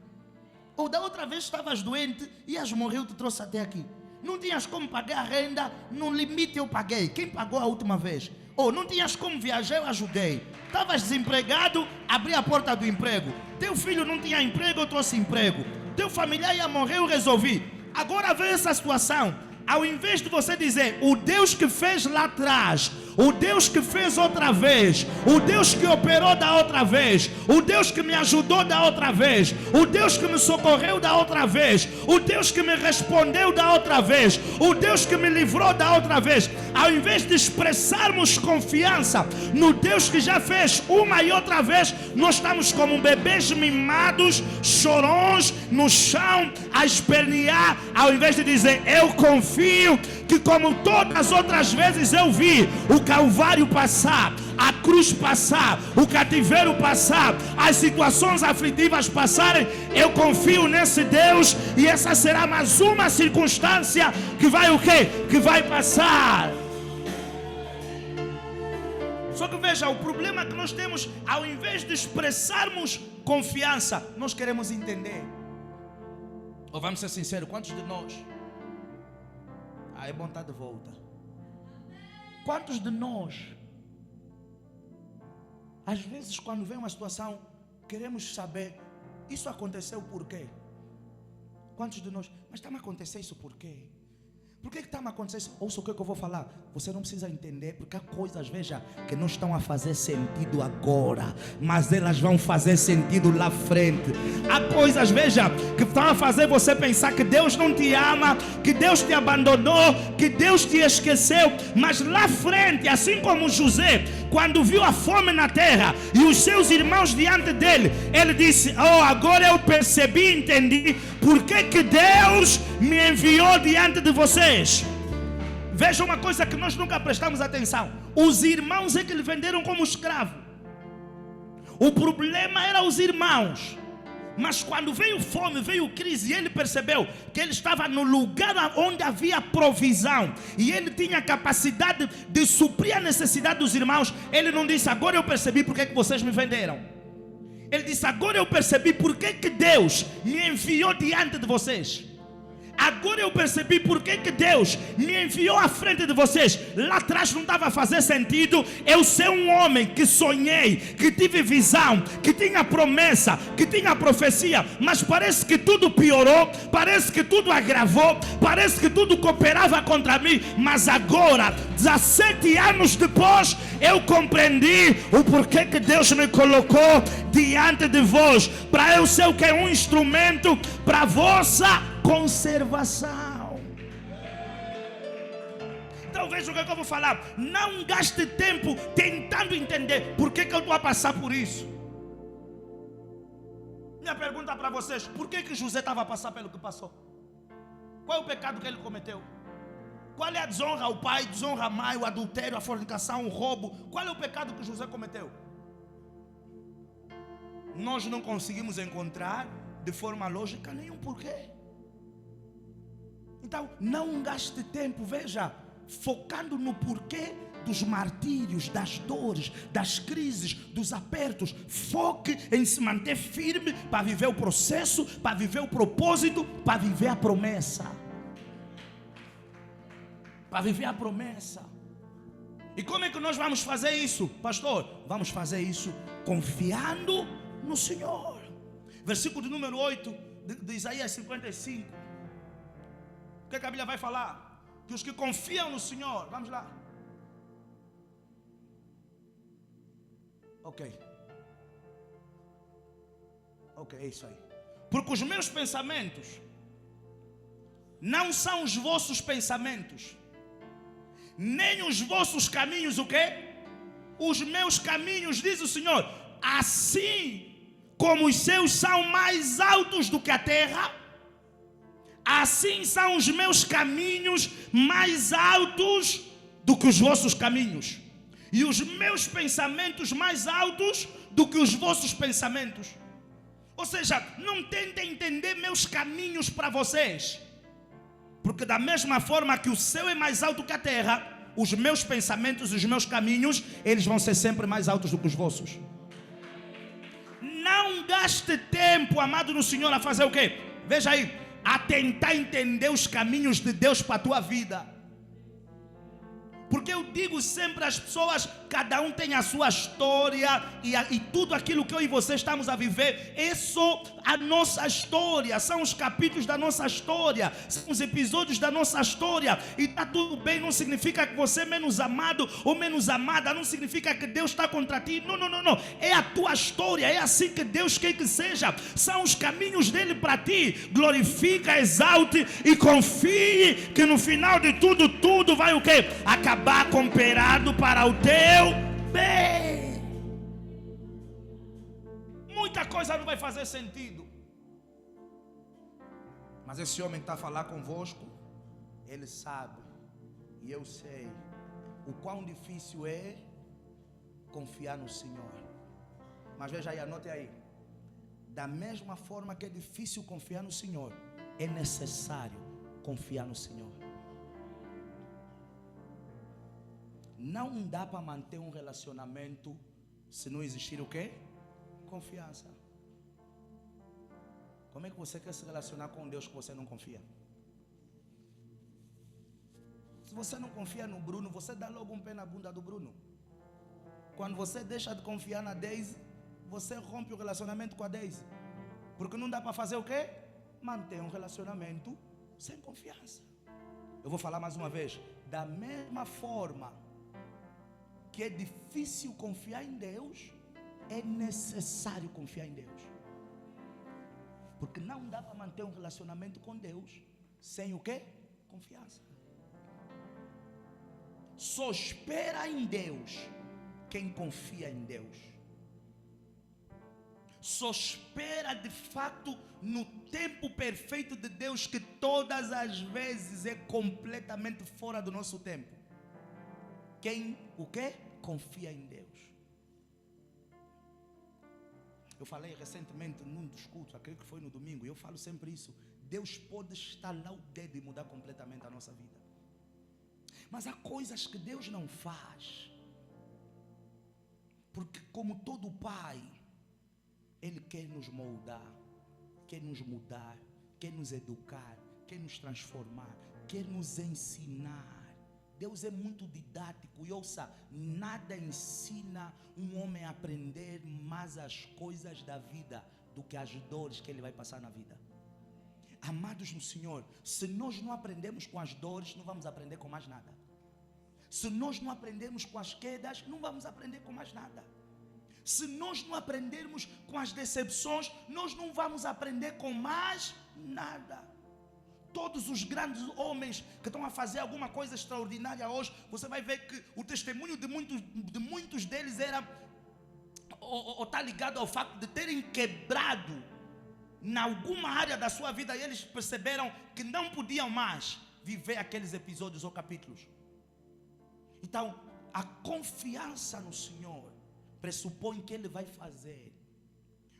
[SPEAKER 1] Ou da outra vez estavas doente, ias morrer e te trouxe até aqui? Não tinhas como pagar a renda, no limite eu paguei. Quem pagou a última vez? Ou não tinhas como viajar, eu ajudei. Estavas desempregado, abri a porta do emprego. Teu filho não tinha emprego, eu trouxe emprego. Teu familiar ia morrer, eu resolvi. Agora vê essa situação. Ao invés de você dizer, o Deus que fez lá atrás, o Deus que fez outra vez, o Deus que operou da outra vez, o Deus que me ajudou da outra vez, o Deus que me socorreu da outra vez, o Deus que me respondeu da outra vez, o Deus que me livrou da outra vez, ao invés de expressarmos confiança no Deus que já fez uma e outra vez, nós estamos como bebês mimados, chorões no chão, a espernear, ao invés de dizer, eu confio que como todas as outras vezes eu vi o Calvário passar, a cruz passar, o cativeiro passar, as situações aflitivas passarem, eu confio nesse Deus e essa será mais uma circunstância que vai o quê? Que vai passar. Só que veja, o problema que nós temos, ao invés de expressarmos confiança, nós queremos entender. Ou vamos ser sinceros, quantos de nós? É bom estar de volta. Quantos de nós, às vezes quando vem uma situação, queremos saber, isso aconteceu por quê? Quantos de nós, mas está-me a acontecer isso por quê? Por que está-me a acontecer isso? Ouça o que eu vou falar. Você não precisa entender, porque há coisas, veja, que não estão a fazer sentido agora, mas elas vão fazer sentido lá frente. Há coisas, veja, que estão a fazer você pensar que Deus não te ama, que Deus te abandonou, que Deus te esqueceu, mas lá frente, assim como José, quando viu a fome na terra e os seus irmãos diante dele, ele disse, oh, agora eu percebi e entendi por que Deus me enviou diante de vocês. Veja uma coisa que nós nunca prestamos atenção. Os irmãos é que lhe venderam como escravo. O problema era os irmãos. Mas quando veio fome, veio crise, e ele percebeu que ele estava no lugar onde havia provisão, e ele tinha capacidade de suprir a necessidade dos irmãos. Ele não disse, agora eu percebi por que vocês me venderam. Ele disse, agora eu percebi por que Deus me enviou diante de vocês. Agora eu percebi por que Deus me enviou à frente de vocês. Lá atrás não estava a fazer sentido eu ser um homem que sonhei, que tive visão, que tinha promessa, que tinha profecia, mas parece que tudo piorou, parece que tudo agravou, parece que tudo cooperava contra mim. Mas agora, 17 anos depois, eu compreendi o porquê que Deus me colocou diante de vós, para eu ser o que é um instrumento para a vossa conservação. Então veja o que eu vou falar. Não gaste tempo tentando entender por que eu estou a passar por isso. Minha pergunta para vocês: por que José estava a passar pelo que passou? Qual é o pecado que ele cometeu? Qual é a desonra ao pai, desonra à mãe, o adultério, a fornicação, o roubo? Qual é o pecado que José cometeu? Nós não conseguimos encontrar de forma lógica nenhum porquê. Então, não gaste tempo, veja, focando no porquê dos martírios, das dores, das crises, dos apertos. Foque em se manter firme para viver o processo, para viver o propósito, para viver a promessa.
[SPEAKER 2] para viver a promessa. E como é que nós vamos fazer isso, pastor? Vamos fazer isso confiando no Senhor. Versículo de número 8 de Isaías 55. O que a Bíblia vai falar? Que os que confiam no Senhor, vamos lá. Ok, é isso aí. Porque os meus pensamentos não são os vossos pensamentos, nem os vossos caminhos, o quê? Os meus caminhos, diz o Senhor. Assim como os seus são mais altos do que a terra, assim são os meus caminhos mais altos do que os vossos caminhos, e os meus pensamentos mais altos do que os vossos pensamentos. Ou seja, não tentem entender meus caminhos para vocês, porque da mesma forma que o céu é mais alto que a terra, os meus pensamentos e os meus caminhos, eles vão ser sempre mais altos do que os vossos. Não gaste tempo, amado no Senhor, a fazer o quê? Veja aí, a tentar entender os caminhos de Deus para a tua vida. Porque eu digo sempre às pessoas, cada um tem a sua história, e tudo aquilo que eu e você estamos a viver é só a nossa história, são os capítulos da nossa história, são os episódios da nossa história, e está tudo bem. Não significa que você é menos amado ou menos amada, não significa que Deus está contra ti, não, é a tua história, é assim que Deus quer que seja, são os caminhos dele para ti. Glorifica, exalte e confie que no final de tudo vai o quê? Acabar cooperado para o teu bem. Muita coisa não vai fazer sentido, mas esse homem está a falar convosco, ele sabe, e eu sei o quão difícil é confiar no Senhor. Mas veja aí, anote aí, da mesma forma que é difícil confiar no Senhor, é necessário confiar no Senhor. Não dá para manter um relacionamento se não existir o quê? Confiança. Como é que você quer se relacionar com Deus que você não confia? Se você não confia no Bruno, você dá logo um pé na bunda do Bruno. Quando você deixa de confiar na Daisy, você rompe o relacionamento com a Daisy. Porque não dá para fazer o quê? Manter um relacionamento sem confiança. Eu vou falar mais uma vez. Da mesma forma que é difícil confiar em Deus, é necessário confiar em Deus. Porque não dá para manter um relacionamento com Deus sem o quê? Confiança. Só espera em Deus quem confia em Deus. Só espera de fato no tempo perfeito de Deus, que todas as vezes é completamente fora do nosso tempo. Quem o quê? Confia em Deus. Eu falei recentemente num dos cultos, aquele que foi no domingo, e eu falo sempre isso. Deus pode estalar o dedo e mudar completamente a nossa vida. Mas há coisas que Deus não faz. Porque como todo pai, Ele quer nos moldar, quer nos mudar, quer nos educar, quer nos transformar, quer nos ensinar. Deus é muito didático, e ouça, nada ensina um homem a aprender mais as coisas da vida do que as dores que ele vai passar na vida. Amados no Senhor, se nós não aprendemos com as dores, não vamos aprender com mais nada. Se nós não aprendermos com as quedas, não vamos aprender com mais nada. Se nós não aprendermos com as decepções, nós não vamos aprender com mais nada. Todos os grandes homens que estão a fazer alguma coisa extraordinária hoje, você vai ver que o testemunho de muitos deles era ou está ligado ao fato de terem quebrado em alguma área da sua vida, e eles perceberam que não podiam mais viver aqueles episódios ou capítulos. Então, a confiança no Senhor pressupõe que Ele vai fazer.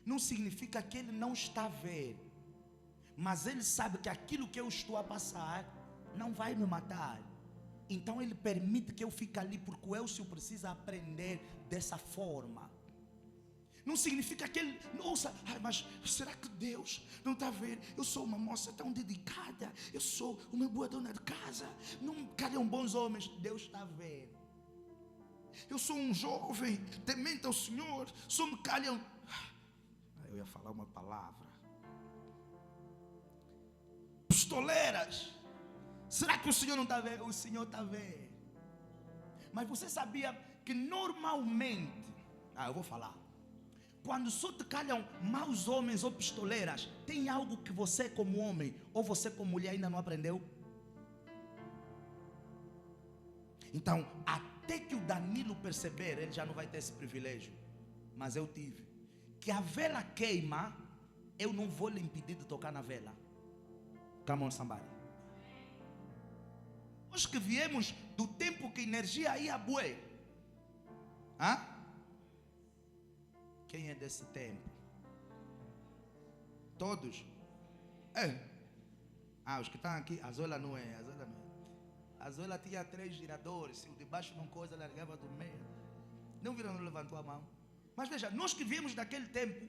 [SPEAKER 2] Não significa que Ele não está a ver, mas Ele sabe que aquilo que eu estou a passar não vai me matar. Então Ele permite que eu fique ali, porque o Elcio precisa aprender dessa forma. Não significa que ele, nossa, mas será que Deus não está a ver? Eu sou uma moça tão dedicada, eu sou uma boa dona de casa, não calham bons homens. Deus está a ver. Eu sou um jovem temente ao Senhor, só me calham. Eu ia falar uma palavra. Pistoleiras. Será que o Senhor não está a ver? O Senhor está a ver. Mas você sabia que normalmente, eu vou falar, quando só te calham maus homens ou pistoleiras, tem algo que você como homem ou você como mulher ainda não aprendeu? Então, até que o Danilo perceber, ele já não vai ter esse privilégio. Mas eu tive. Que a vela queima, eu não vou lhe impedir de tocar na vela. Come on, somebody. Nós que viemos do tempo que a energia ia bué. Quem é desse tempo? Todos? Os que estão aqui, a Zola não é. A Zola tinha 3 giradores. Se o de baixo não coisa, largava do meio. Não viram, não levantou a mão. Mas veja, nós que viemos daquele tempo,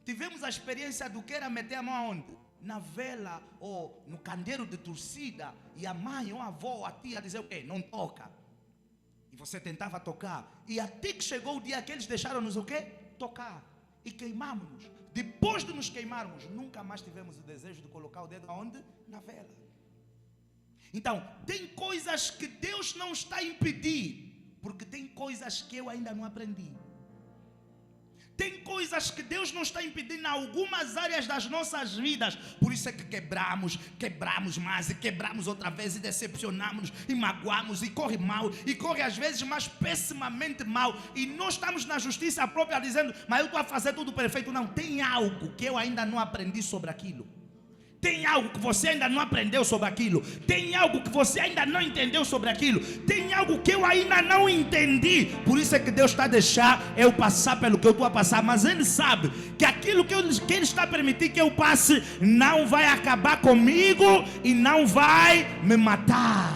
[SPEAKER 2] tivemos a experiência do que era meter a mão aonde? Na vela ou no candeeiro de torcida. E a mãe ou a avó ou a tia dizer o quê? Não toca. E você tentava tocar. E até que chegou o dia que eles deixaram-nos o quê? Tocar. E queimamos-nos. Depois de nos queimarmos, nunca mais tivemos o desejo de colocar o dedo aonde? Na vela. Então, tem coisas que Deus não está a impedir, porque tem coisas que eu ainda não aprendi. Tem coisas que Deus não está impedindo em algumas áreas das nossas vidas. Por isso é que quebramos mais e quebramos outra vez e decepcionamos e magoamos e corre mal e corre às vezes mais pessimamente mal. E nós estamos na justiça própria dizendo, mas eu estou a fazer tudo perfeito. Não, tem algo que eu ainda não aprendi sobre aquilo. Tem algo que você ainda não aprendeu sobre aquilo. Tem algo que você ainda não entendeu sobre aquilo. Tem algo que eu ainda não entendi. Por isso é que Deus está a deixar eu passar pelo que eu estou a passar. Mas Ele sabe que aquilo que Ele está a permitir que eu passe não vai acabar comigo e não vai me matar.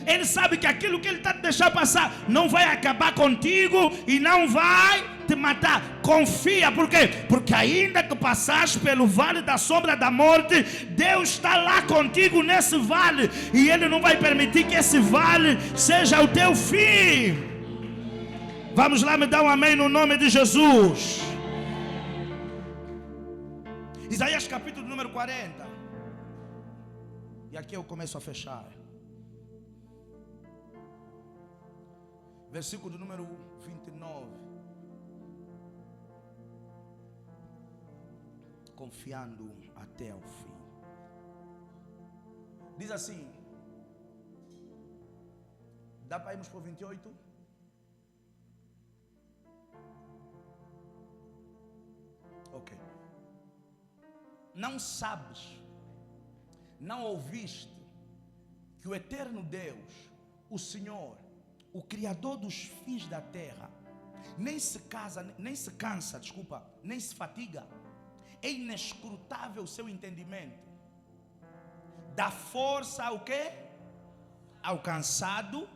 [SPEAKER 2] Ele sabe que aquilo que Ele está a deixar passar não vai acabar contigo e não vai te matar. Confia, por quê? Porque ainda que passares pelo vale da sombra da morte, Deus está lá contigo nesse vale e Ele não vai permitir que esse vale seja o teu fim. Vamos lá, me dá um amém no nome de Jesus. Isaías capítulo número 40. E aqui eu começo a fechar. Versículo número 29. Confiando até o fim. Diz assim. Dá para irmos para o 28? Ok. Não sabes, não ouviste que o eterno Deus, o Senhor, o Criador dos fins da terra, nem se cansa, nem se fatiga. É inescrutável o seu entendimento. Dá força ao quê? Ao cansado.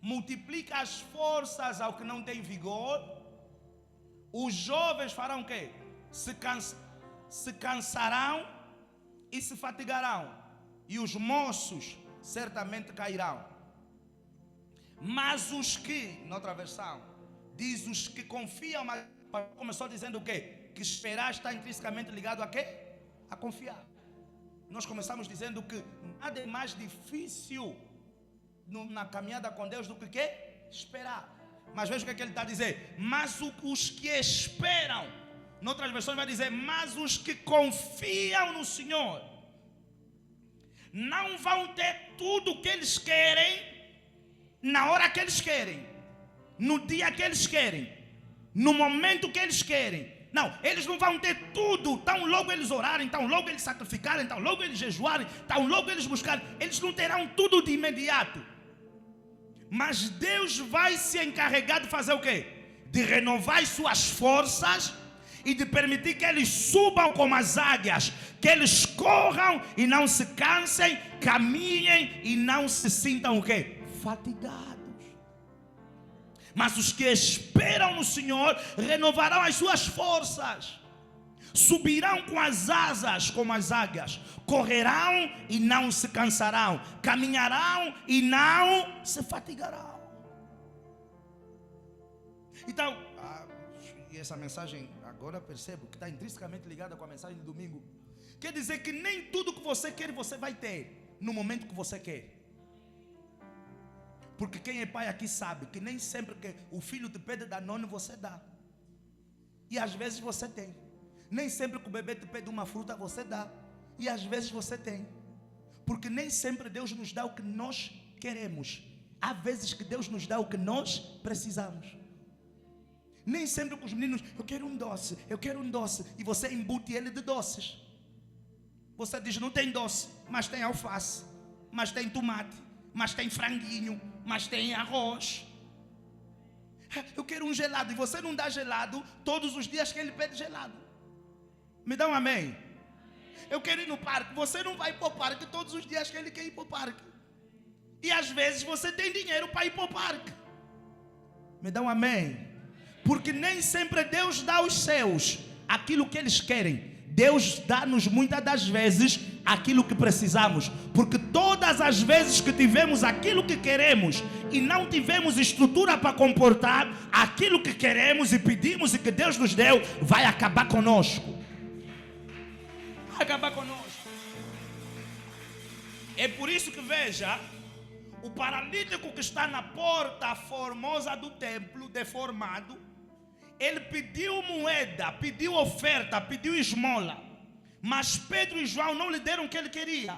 [SPEAKER 2] Multiplica as forças ao que não tem vigor. Os jovens farão o quê? Se cansarão e se fatigarão. E os moços certamente cairão. Mas os que, noutra versão, diz os que confiam, mas começou dizendo o quê? Que esperar está intrinsecamente ligado a quê? A confiar. Nós começamos dizendo que nada é mais difícil na caminhada com Deus do que quê? Esperar. Mas veja o que ele está a dizer. Mas os que esperam, noutras versões vai dizer, mas os que confiam no Senhor não vão ter tudo o que eles querem na hora que eles querem, no dia que eles querem, no momento que eles querem. Não, eles não vão ter tudo. Tão logo eles orarem, tão logo eles sacrificarem, tão logo eles jejuarem, tão logo eles buscarem, eles não terão tudo de imediato. Mas Deus vai se encarregar de fazer o quê? De renovar as suas forças e de permitir que eles subam como as águias, que eles corram e não se cansem, caminhem e não se sintam o quê? Fatigados. Mas os que esperam no Senhor renovarão as suas forças. Subirão com as asas como as águias. Correrão e não se cansarão. Caminharão e não se fatigarão. Então, e essa mensagem agora percebo que está intrinsecamente ligada com a mensagem de domingo. Quer dizer que nem tudo que você quer você vai ter no momento que você quer. Porque quem é pai aqui sabe que nem sempre que o filho te pede Danone você dá. E às vezes você tem. Nem sempre que o bebê te pede uma fruta você dá. E às vezes você tem. Porque nem sempre Deus nos dá o que nós queremos. Há vezes que Deus nos dá o que nós precisamos. Nem sempre com os meninos, eu quero um doce. E você embute ele de doces. Você diz, não tem doce, mas tem alface, mas tem tomate, mas tem franguinho, mas tem arroz. Eu quero um gelado. E você não dá gelado todos os dias que ele pede gelado. Me dá um amém? Eu quero ir no parque. Você não vai para o parque todos os dias que ele quer ir para o parque. E às vezes você tem dinheiro para ir para o parque. Me dá um amém? Porque nem sempre Deus dá aos seus aquilo que eles querem. Deus dá-nos muitas das vezes aquilo que precisamos. Porque todas as vezes que tivemos aquilo que queremos e não tivemos estrutura para comportar aquilo que queremos e pedimos e que Deus nos deu, vai acabar conosco. Vai acabar conosco. É por isso que veja, o paralítico que está na porta formosa do templo, deformado, ele pediu moeda, pediu oferta, pediu esmola. Mas Pedro e João não lhe deram o que ele queria.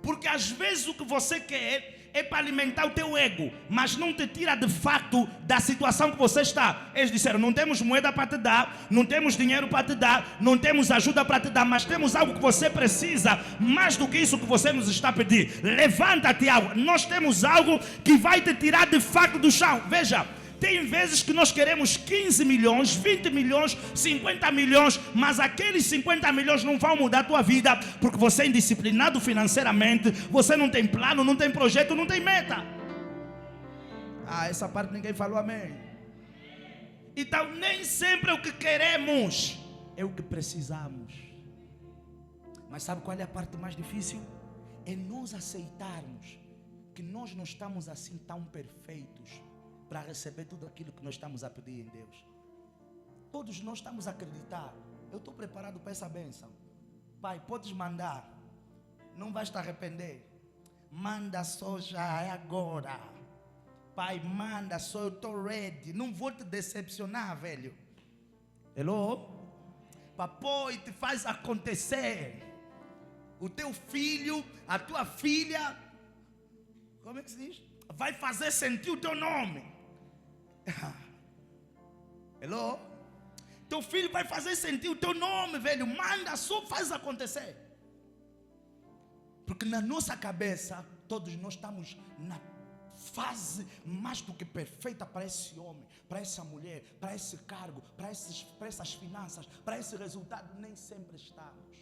[SPEAKER 2] Porque às vezes o que você quer é para alimentar o teu ego, mas não te tira de fato da situação que você está. Eles disseram, não temos moeda para te dar, não temos dinheiro para te dar, não temos ajuda para te dar, mas temos algo que você precisa, mais do que isso que você nos está pedindo. Levanta-te algo, nós temos algo que vai te tirar de fato do chão. Veja, tem vezes que nós queremos 15 milhões, 20 milhões, 50 milhões, mas aqueles 50 milhões não vão mudar a tua vida, porque você é indisciplinado financeiramente, você não tem plano, não tem projeto, não tem meta. Essa parte ninguém falou amém. Então nem sempre o que queremos é o que precisamos. Mas sabe qual é a parte mais difícil? É nós aceitarmos que nós não estamos assim tão perfeitos para receber tudo aquilo que nós estamos a pedir em Deus. Todos nós estamos a acreditar. Eu estou preparado para essa bênção. Pai, podes mandar. Não vais te arrepender. Manda só já, é agora. Pai, manda só, eu estou ready. Não vou te decepcionar, velho. Hello? Papai te faz acontecer. O teu filho, a tua filha, como é que se diz? Vai fazer sentir o teu nome. Hello? Teu filho vai fazer sentir o teu nome, velho. Manda, só faz acontecer. Porque na nossa cabeça, todos nós estamos na fase mais do que perfeita para esse homem, para essa mulher, para esse cargo, para essas finanças, para esse resultado. Nem sempre estamos.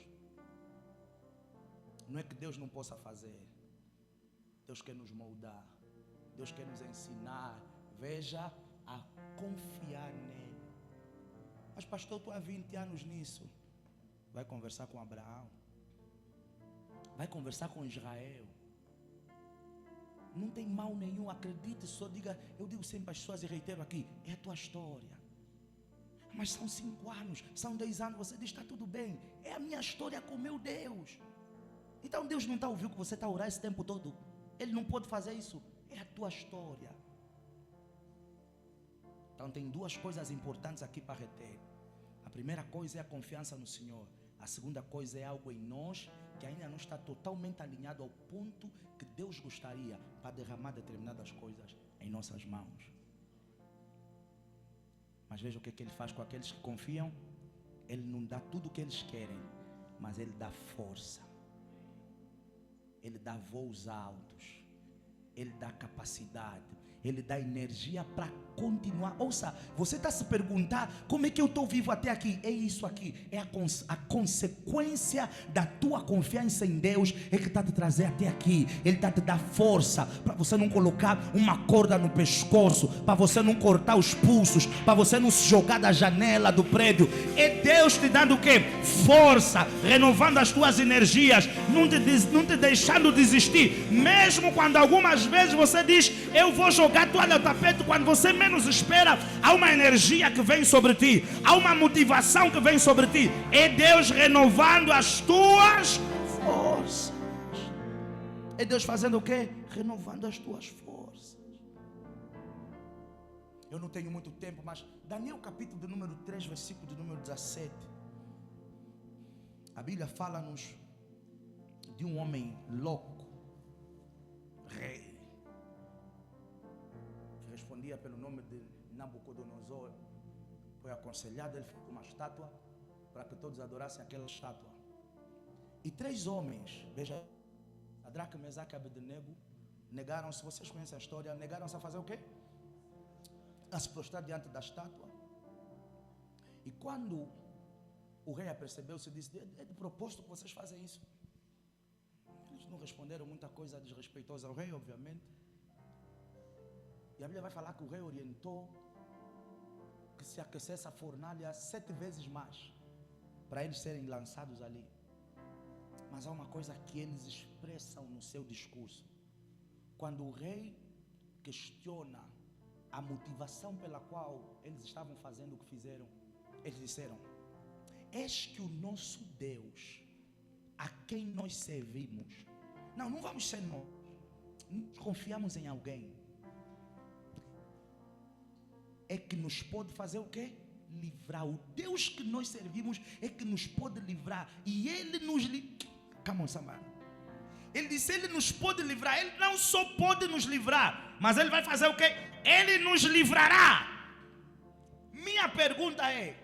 [SPEAKER 2] Não é que Deus não possa fazer. Deus quer nos moldar. Deus quer nos ensinar. Veja, a confiar nele. Mas pastor, estou há 20 anos nisso. Vai conversar com Abraão. Vai conversar com Israel. Não tem mal nenhum, acredite, só diga. Eu digo sempre às pessoas e reitero aqui, é a tua história. Mas são 5 anos, são 10 anos, você diz, está tudo bem. É a minha história com o meu Deus. Então Deus não está ouvindo que você está a orar esse tempo todo. Ele não pode fazer isso. É a tua história. Então tem 2 coisas importantes aqui para reter. A primeira coisa é a confiança no Senhor. A segunda coisa é algo em nós que ainda não está totalmente alinhado ao ponto que Deus gostaria para derramar determinadas coisas em nossas mãos. Mas veja o que Ele faz com aqueles que confiam. Ele não dá tudo o que eles querem, mas Ele dá força. Ele dá voos altos. Ele dá capacidade. Ele dá energia para continuar. Ouça, você está se perguntar como é que eu estou vivo até aqui? É isso aqui, é a consequência da tua confiança em Deus é que está te trazer até aqui. Ele está te dar força para você não colocar uma corda no pescoço, para você não cortar os pulsos, para você não se jogar da janela do prédio. É Deus te dando o quê? Força, renovando as tuas energias, não te deixando desistir, mesmo quando algumas vezes você diz: eu vou jogar toalha ao tapete. Quando você menos espera, há uma energia que vem sobre ti, há uma motivação que vem sobre ti. É Deus renovando as tuas forças. É Deus fazendo o quê? Renovando as tuas forças. Eu não tenho muito tempo, mas Daniel capítulo de número 3, versículo de número 17. A Bíblia fala-nos de um homem louco, rei, que respondia pelo nome de Nabucodonosor. Foi aconselhado, ele fez uma estátua para que todos adorassem aquela estátua. E 3 homens, veja, Sadraque, Mesaque e Abednego, negaram-se. Vocês conhecem a história? Negaram-se a fazer o quê? A se prostrar diante da estátua. E quando o rei apercebeu-se, disse: é de propósito que vocês fazem isso. Eles não responderam muita coisa desrespeitosa ao rei, obviamente. E a Bíblia vai falar que o rei orientou que se aquecesse a fornalha 7 vezes mais, para eles serem lançados ali. Mas há uma coisa que eles expressam no seu discurso. Quando o rei questiona a motivação pela qual eles estavam fazendo o que fizeram, eles disseram: eis que o nosso Deus, a quem nós servimos, não vamos ser nós, nós confiamos em alguém, é que nos pode fazer o quê? Livrar. O Deus que nós servimos é que nos pode livrar. E Ele nos livra. Come on, somebody. Ele disse: Ele nos pode livrar. Ele não só pode nos livrar, mas Ele vai fazer o quê? Ele nos livrará. Minha pergunta é: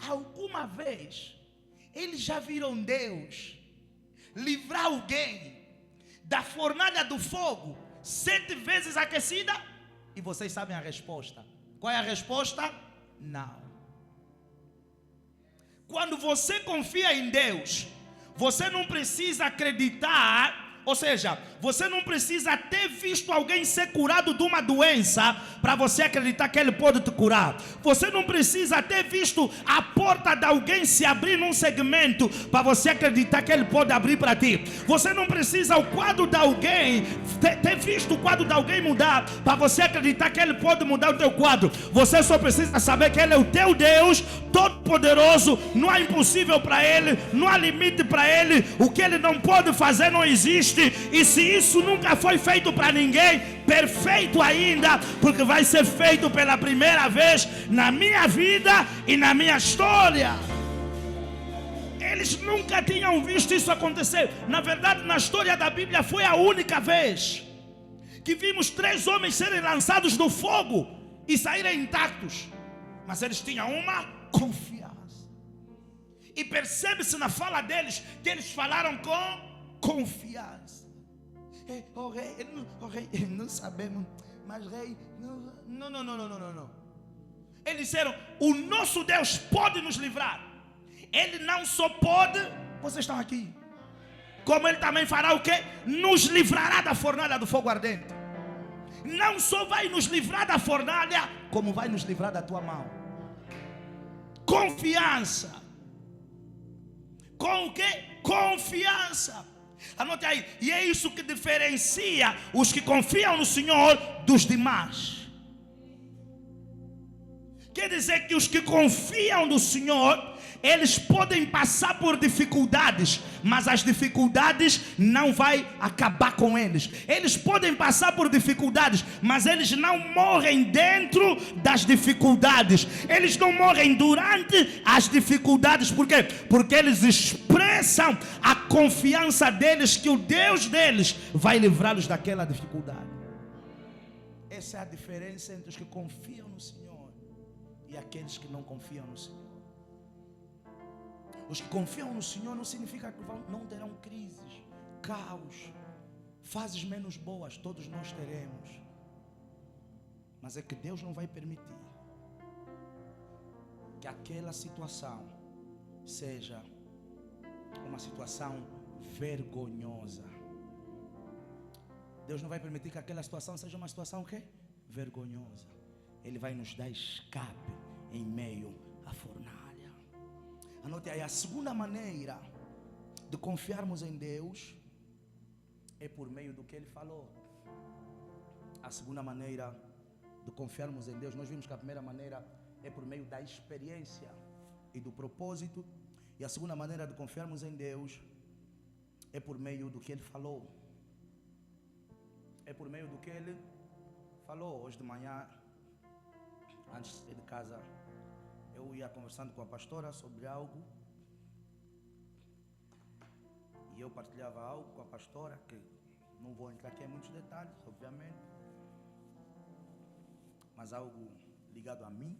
[SPEAKER 2] alguma vez eles já viram Deus livrar alguém da fornalha do fogo 7 vezes aquecida? E vocês sabem a resposta. Qual é a resposta? Não. Quando você confia em Deus, você não precisa acreditar, ou seja, você não precisa ter visto alguém ser curado de uma doença para você acreditar que Ele pode te curar. Você não precisa ter visto a porta de alguém se abrir num segmento para você acreditar que Ele pode abrir para ti. Você não precisa o quadro de alguém, ter visto o quadro de alguém mudar para você acreditar que Ele pode mudar o teu quadro. Você só precisa saber que Ele é o teu Deus Todo-Poderoso. Não há impossível para Ele, não há limite para Ele. O que Ele não pode fazer não existe. E se isso nunca foi feito para ninguém, perfeito ainda, porque vai ser feito pela primeira vez na minha vida e na minha história. Eles nunca tinham visto isso acontecer. Na verdade, na história da Bíblia foi a única vez que vimos 3 homens serem lançados no fogo e saírem intactos. Mas eles tinham uma confiança. E percebe-se na fala deles que eles falaram com confiança. Rei, não sabemos, mas rei, não. Eles disseram: o nosso Deus pode nos livrar. Ele não só pode, vocês estão aqui, como Ele também fará o quê? Nos livrará da fornalha do fogo ardente. Não só vai nos livrar da fornalha, como vai nos livrar da tua mão. Confiança. Com o quê? Confiança. Anote aí. E é isso que diferencia os que confiam no Senhor dos demais. Quer dizer que os que confiam no Senhor, eles podem passar por dificuldades, mas as dificuldades não vão acabar com eles. Eles podem passar por dificuldades, mas eles não morrem dentro das dificuldades. Eles não morrem durante as dificuldades. Por quê? Porque eles expressam a confiança deles que o Deus deles vai livrá-los daquela dificuldade. Essa é a diferença entre os que confiam no Senhor e aqueles que não confiam no Senhor. Os que confiam no Senhor não significa que não terão crises, caos, fases menos boas. Todos nós teremos. Mas é que Deus não vai permitir que aquela situação seja uma situação vergonhosa. Deus não vai permitir que aquela situação seja uma situação que vergonhosa. Ele vai nos dar escape em meio à fornalha. Anote aí, a segunda maneira de confiarmos em Deus é por meio do que Ele falou. A segunda maneira de confiarmos em Deus, nós vimos que a primeira maneira é por meio da experiência e do propósito, e a segunda maneira de confiarmos em Deus é por meio do que Ele falou. É por meio do que Ele falou. Hoje de manhã, antes de sair de casa, eu ia conversando com a pastora sobre algo, e eu partilhava algo com a pastora, que não vou entrar aqui em muitos detalhes, obviamente, mas algo ligado a mim,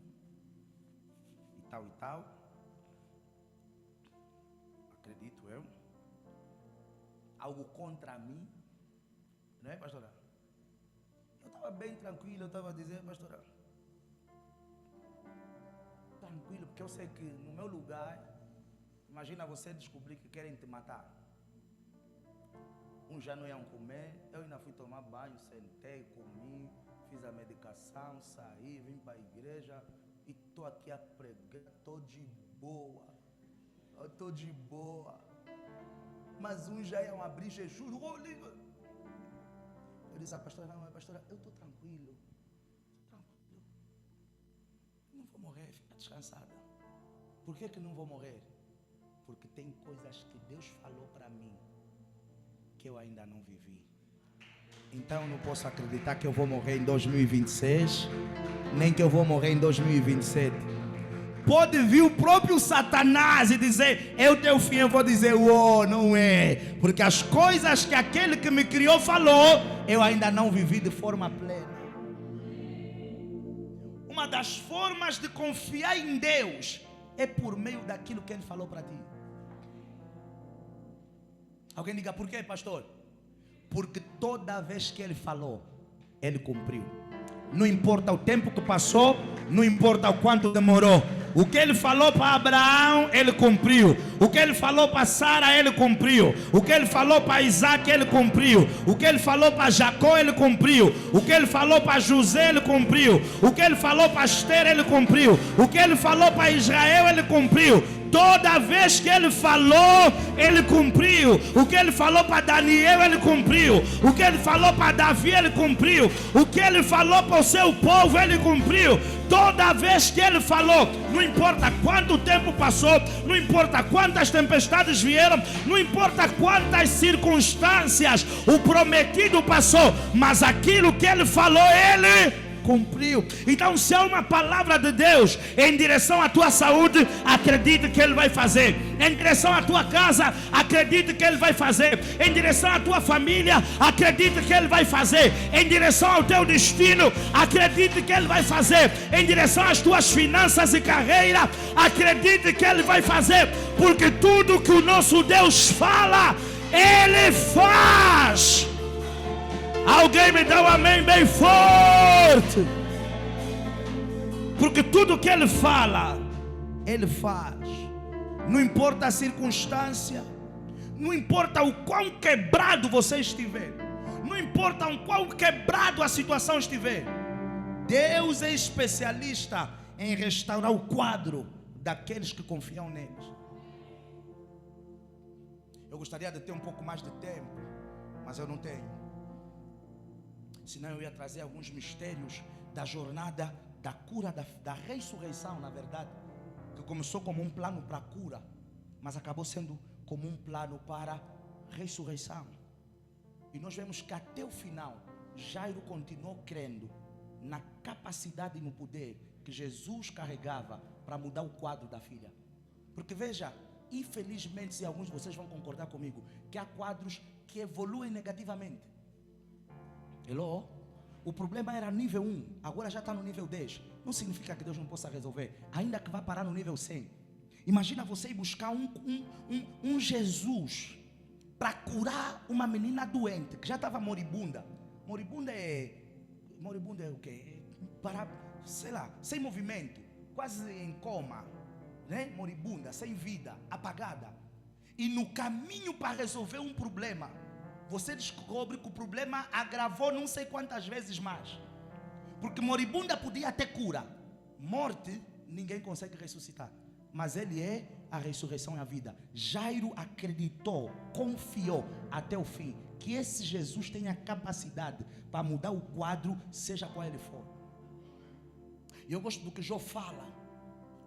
[SPEAKER 2] e tal, acredito eu, algo contra mim, não é, pastora? Eu estava bem tranquilo, eu estava a dizer, pastora, tranquilo, porque eu sei que no meu lugar, imagina você descobrir que querem te matar. Uns já não iam comer, eu ainda fui tomar banho, sentei, comi, fiz a medicação, saí, vim para a igreja e estou aqui a pregar, estou de boa, mas uns já iam abrir jejum, eu disse à pastora, não, pastora, eu estou tranquilo, não vou morrer, fica descansada. Por que não vou morrer? Porque tem coisas que Deus falou para mim que eu ainda não vivi. Então eu não posso acreditar que eu vou morrer em 2026, nem que eu vou morrer em 2027. Pode vir o próprio Satanás e dizer, eu teu fim, eu vou dizer, não é. Porque as coisas que aquele que me criou falou, eu ainda não vivi de forma plena. Uma das formas de confiar em Deus é por meio daquilo que Ele falou para ti. Alguém diga, por quê, pastor? Porque toda vez que Ele falou, Ele cumpriu. Não importa o tempo que passou, não importa o quanto demorou. O que Ele falou para Abraão, Ele cumpriu. O que Ele falou para Sara, Ele cumpriu. O que Ele falou para Isaac, Ele cumpriu. O que Ele falou para Jacó, Ele cumpriu. O que Ele falou para José, Ele cumpriu. O que Ele falou para Esther, Ele cumpriu. O que Ele falou para Israel, Ele cumpriu. Toda vez que Ele falou, Ele cumpriu. O que Ele falou para Daniel, Ele cumpriu. O que Ele falou para Davi, Ele cumpriu. O que Ele falou para o seu povo, Ele cumpriu. Toda vez que Ele falou, não importa quanto tempo passou, não importa quantas tempestades vieram, não importa quantas circunstâncias o prometido passou, mas aquilo que Ele falou, Ele cumpriu. Então, se há uma palavra de Deus em direção à tua saúde, acredite que Ele vai fazer. Em direção à tua casa, acredite que Ele vai fazer. Em direção à tua família, acredite que Ele vai fazer. Em direção ao teu destino, acredite que Ele vai fazer. Em direção às tuas finanças e carreira, acredite que Ele vai fazer. Porque tudo que o nosso Deus fala, Ele faz. Alguém me dá um amém bem forte. Porque tudo que Ele fala, Ele faz. Não importa a circunstância, não importa o quão quebrado você estiver, não importa o quão quebrado a situação estiver, Deus é especialista em restaurar o quadro daqueles que confiam neles. Eu gostaria de ter um pouco mais de tempo, mas eu não tenho. Senão eu ia trazer alguns mistérios da jornada da cura, da ressurreição, na verdade, que começou como um plano para a cura, mas acabou sendo como um plano para a ressurreição. E nós vemos que até o final, Jairo continuou crendo na capacidade e no poder que Jesus carregava para mudar o quadro da filha. Porque veja, infelizmente, se alguns de vocês vão concordar comigo, que há quadros que evoluem negativamente. Hello? O problema era nível 1, agora já está no nível 10. Não significa que Deus não possa resolver, ainda que vá parar no nível 100. Imagina você ir buscar um Jesus para curar uma menina doente, que já estava moribunda. Moribunda é o quê? para, sei lá, sem movimento, quase em coma, né? Moribunda, sem vida, apagada. E no caminho para resolver um problema, você descobre que o problema agravou não sei quantas vezes mais. Porque moribunda podia ter cura. Morte, ninguém consegue ressuscitar. Mas ele é a ressurreição e a vida. Jairo acreditou, confiou até o fim que esse Jesus tem a capacidade para mudar o quadro, seja qual ele for. E eu gosto do que Jó fala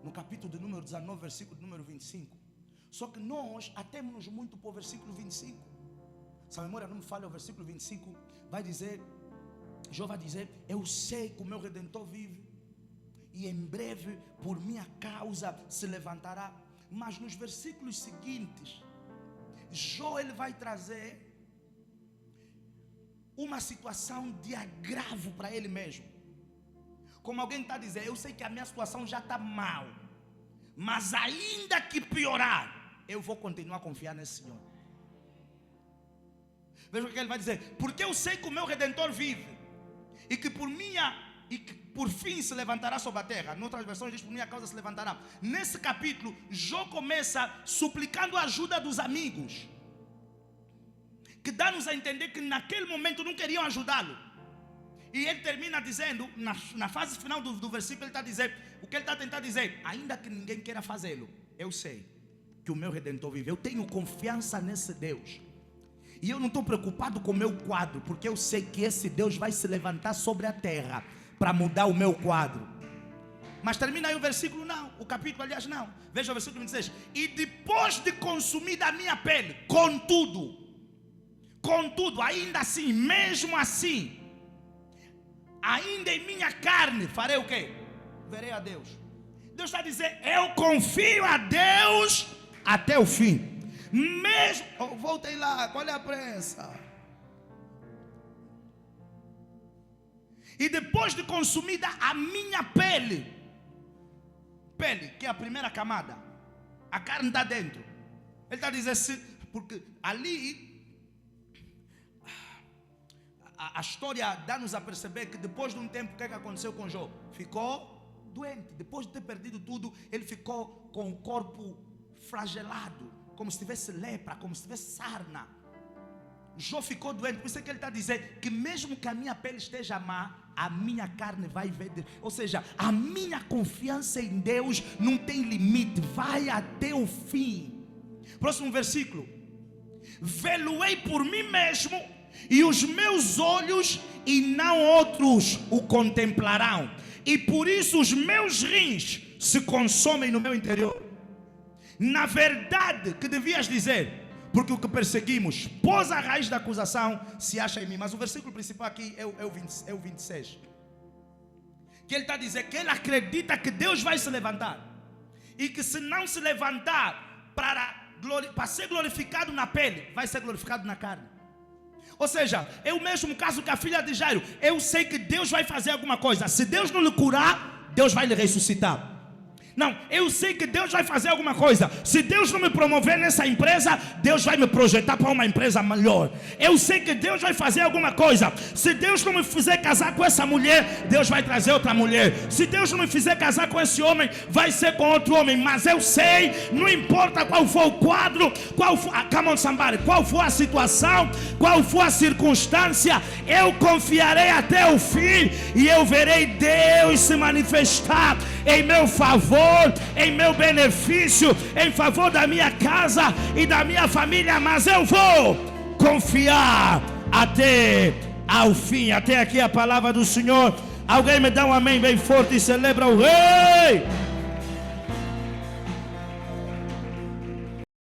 [SPEAKER 2] no capítulo de número 19, versículo número 25. Só que nós atemos-nos muito para o versículo 25. Se a memória não me falha, o versículo 25 vai dizer, Jó vai dizer: eu sei que o meu Redentor vive, e em breve por minha causa se levantará. Mas nos versículos seguintes, Jó ele vai trazer uma situação de agravo para ele mesmo. Como alguém está dizendo: eu sei que a minha situação já está mal, mas ainda que piorar, eu vou continuar a confiar nesse Senhor. Veja o que ele vai dizer: porque eu sei que o meu Redentor vive, e que por fim se levantará sobre a terra. Em outras versões diz: por minha causa se levantará. Nesse capítulo, Jó começa suplicando a ajuda dos amigos, que dá-nos a entender que naquele momento não queriam ajudá-lo. E ele termina dizendo, na fase final do versículo, ele está dizendo, o que ele está tentando dizer: ainda que ninguém queira fazê-lo, eu sei que o meu Redentor vive. Eu tenho confiança nesse Deus. E eu não estou preocupado com o meu quadro, porque eu sei que esse Deus vai se levantar sobre a terra para mudar o meu quadro. Mas termina aí o versículo, não. O capítulo, aliás, não. Veja o versículo 26. E depois de consumida a minha pele, contudo, ainda assim, mesmo assim, ainda em minha carne, farei o quê? Verei a Deus. Deus está dizendo: eu confio a Deus até o fim. Mesmo, voltem lá, qual é a pressa? E depois de consumida a minha pele, que é a primeira camada, a carne está dentro. Ele está dizendo, porque ali a história dá-nos a perceber que depois de um tempo, o que aconteceu com Jó? Ficou doente. Depois de ter perdido tudo, ele ficou com o corpo flagelado, como se tivesse lepra, como se tivesse sarna. Jó ficou doente. Por isso é que ele está dizendo que mesmo que a minha pele esteja má, a minha carne vai ver. Ou seja, a minha confiança em Deus não tem limite, vai até o fim. Próximo versículo: vê-lo-ei por mim mesmo, e os meus olhos e não outros o contemplarão, e por isso os meus rins se consomem no meu interior. Na verdade, que devias dizer, porque o que perseguimos pôs a raiz da acusação, se acha em mim. Mas o versículo principal aqui é o 26, que ele está dizendo que ele acredita que Deus vai se levantar, e que se não se levantar para ser glorificado na pele, vai ser glorificado na carne. Ou seja, é o mesmo caso que a filha de Jairo. Eu sei que Deus vai fazer alguma coisa. Se Deus não lhe curar, Deus vai lhe ressuscitar. Não, eu sei que Deus vai fazer alguma coisa. Se Deus não me promover nessa empresa, Deus vai me projetar para uma empresa melhor. Eu sei que Deus vai fazer alguma coisa. Se Deus não me fizer casar com essa mulher, Deus vai trazer outra mulher. Se Deus não me fizer casar com esse homem, vai ser com outro homem. Mas eu sei, não importa qual for o quadro, qual for a situação, qual for a circunstância, eu confiarei até o fim, e eu verei Deus se manifestar em meu favor, em meu benefício, em favor da minha casa e da minha família. Mas eu vou confiar até ao fim. Até aqui a palavra do Senhor. Alguém me dá um amém bem forte e celebra o Rei.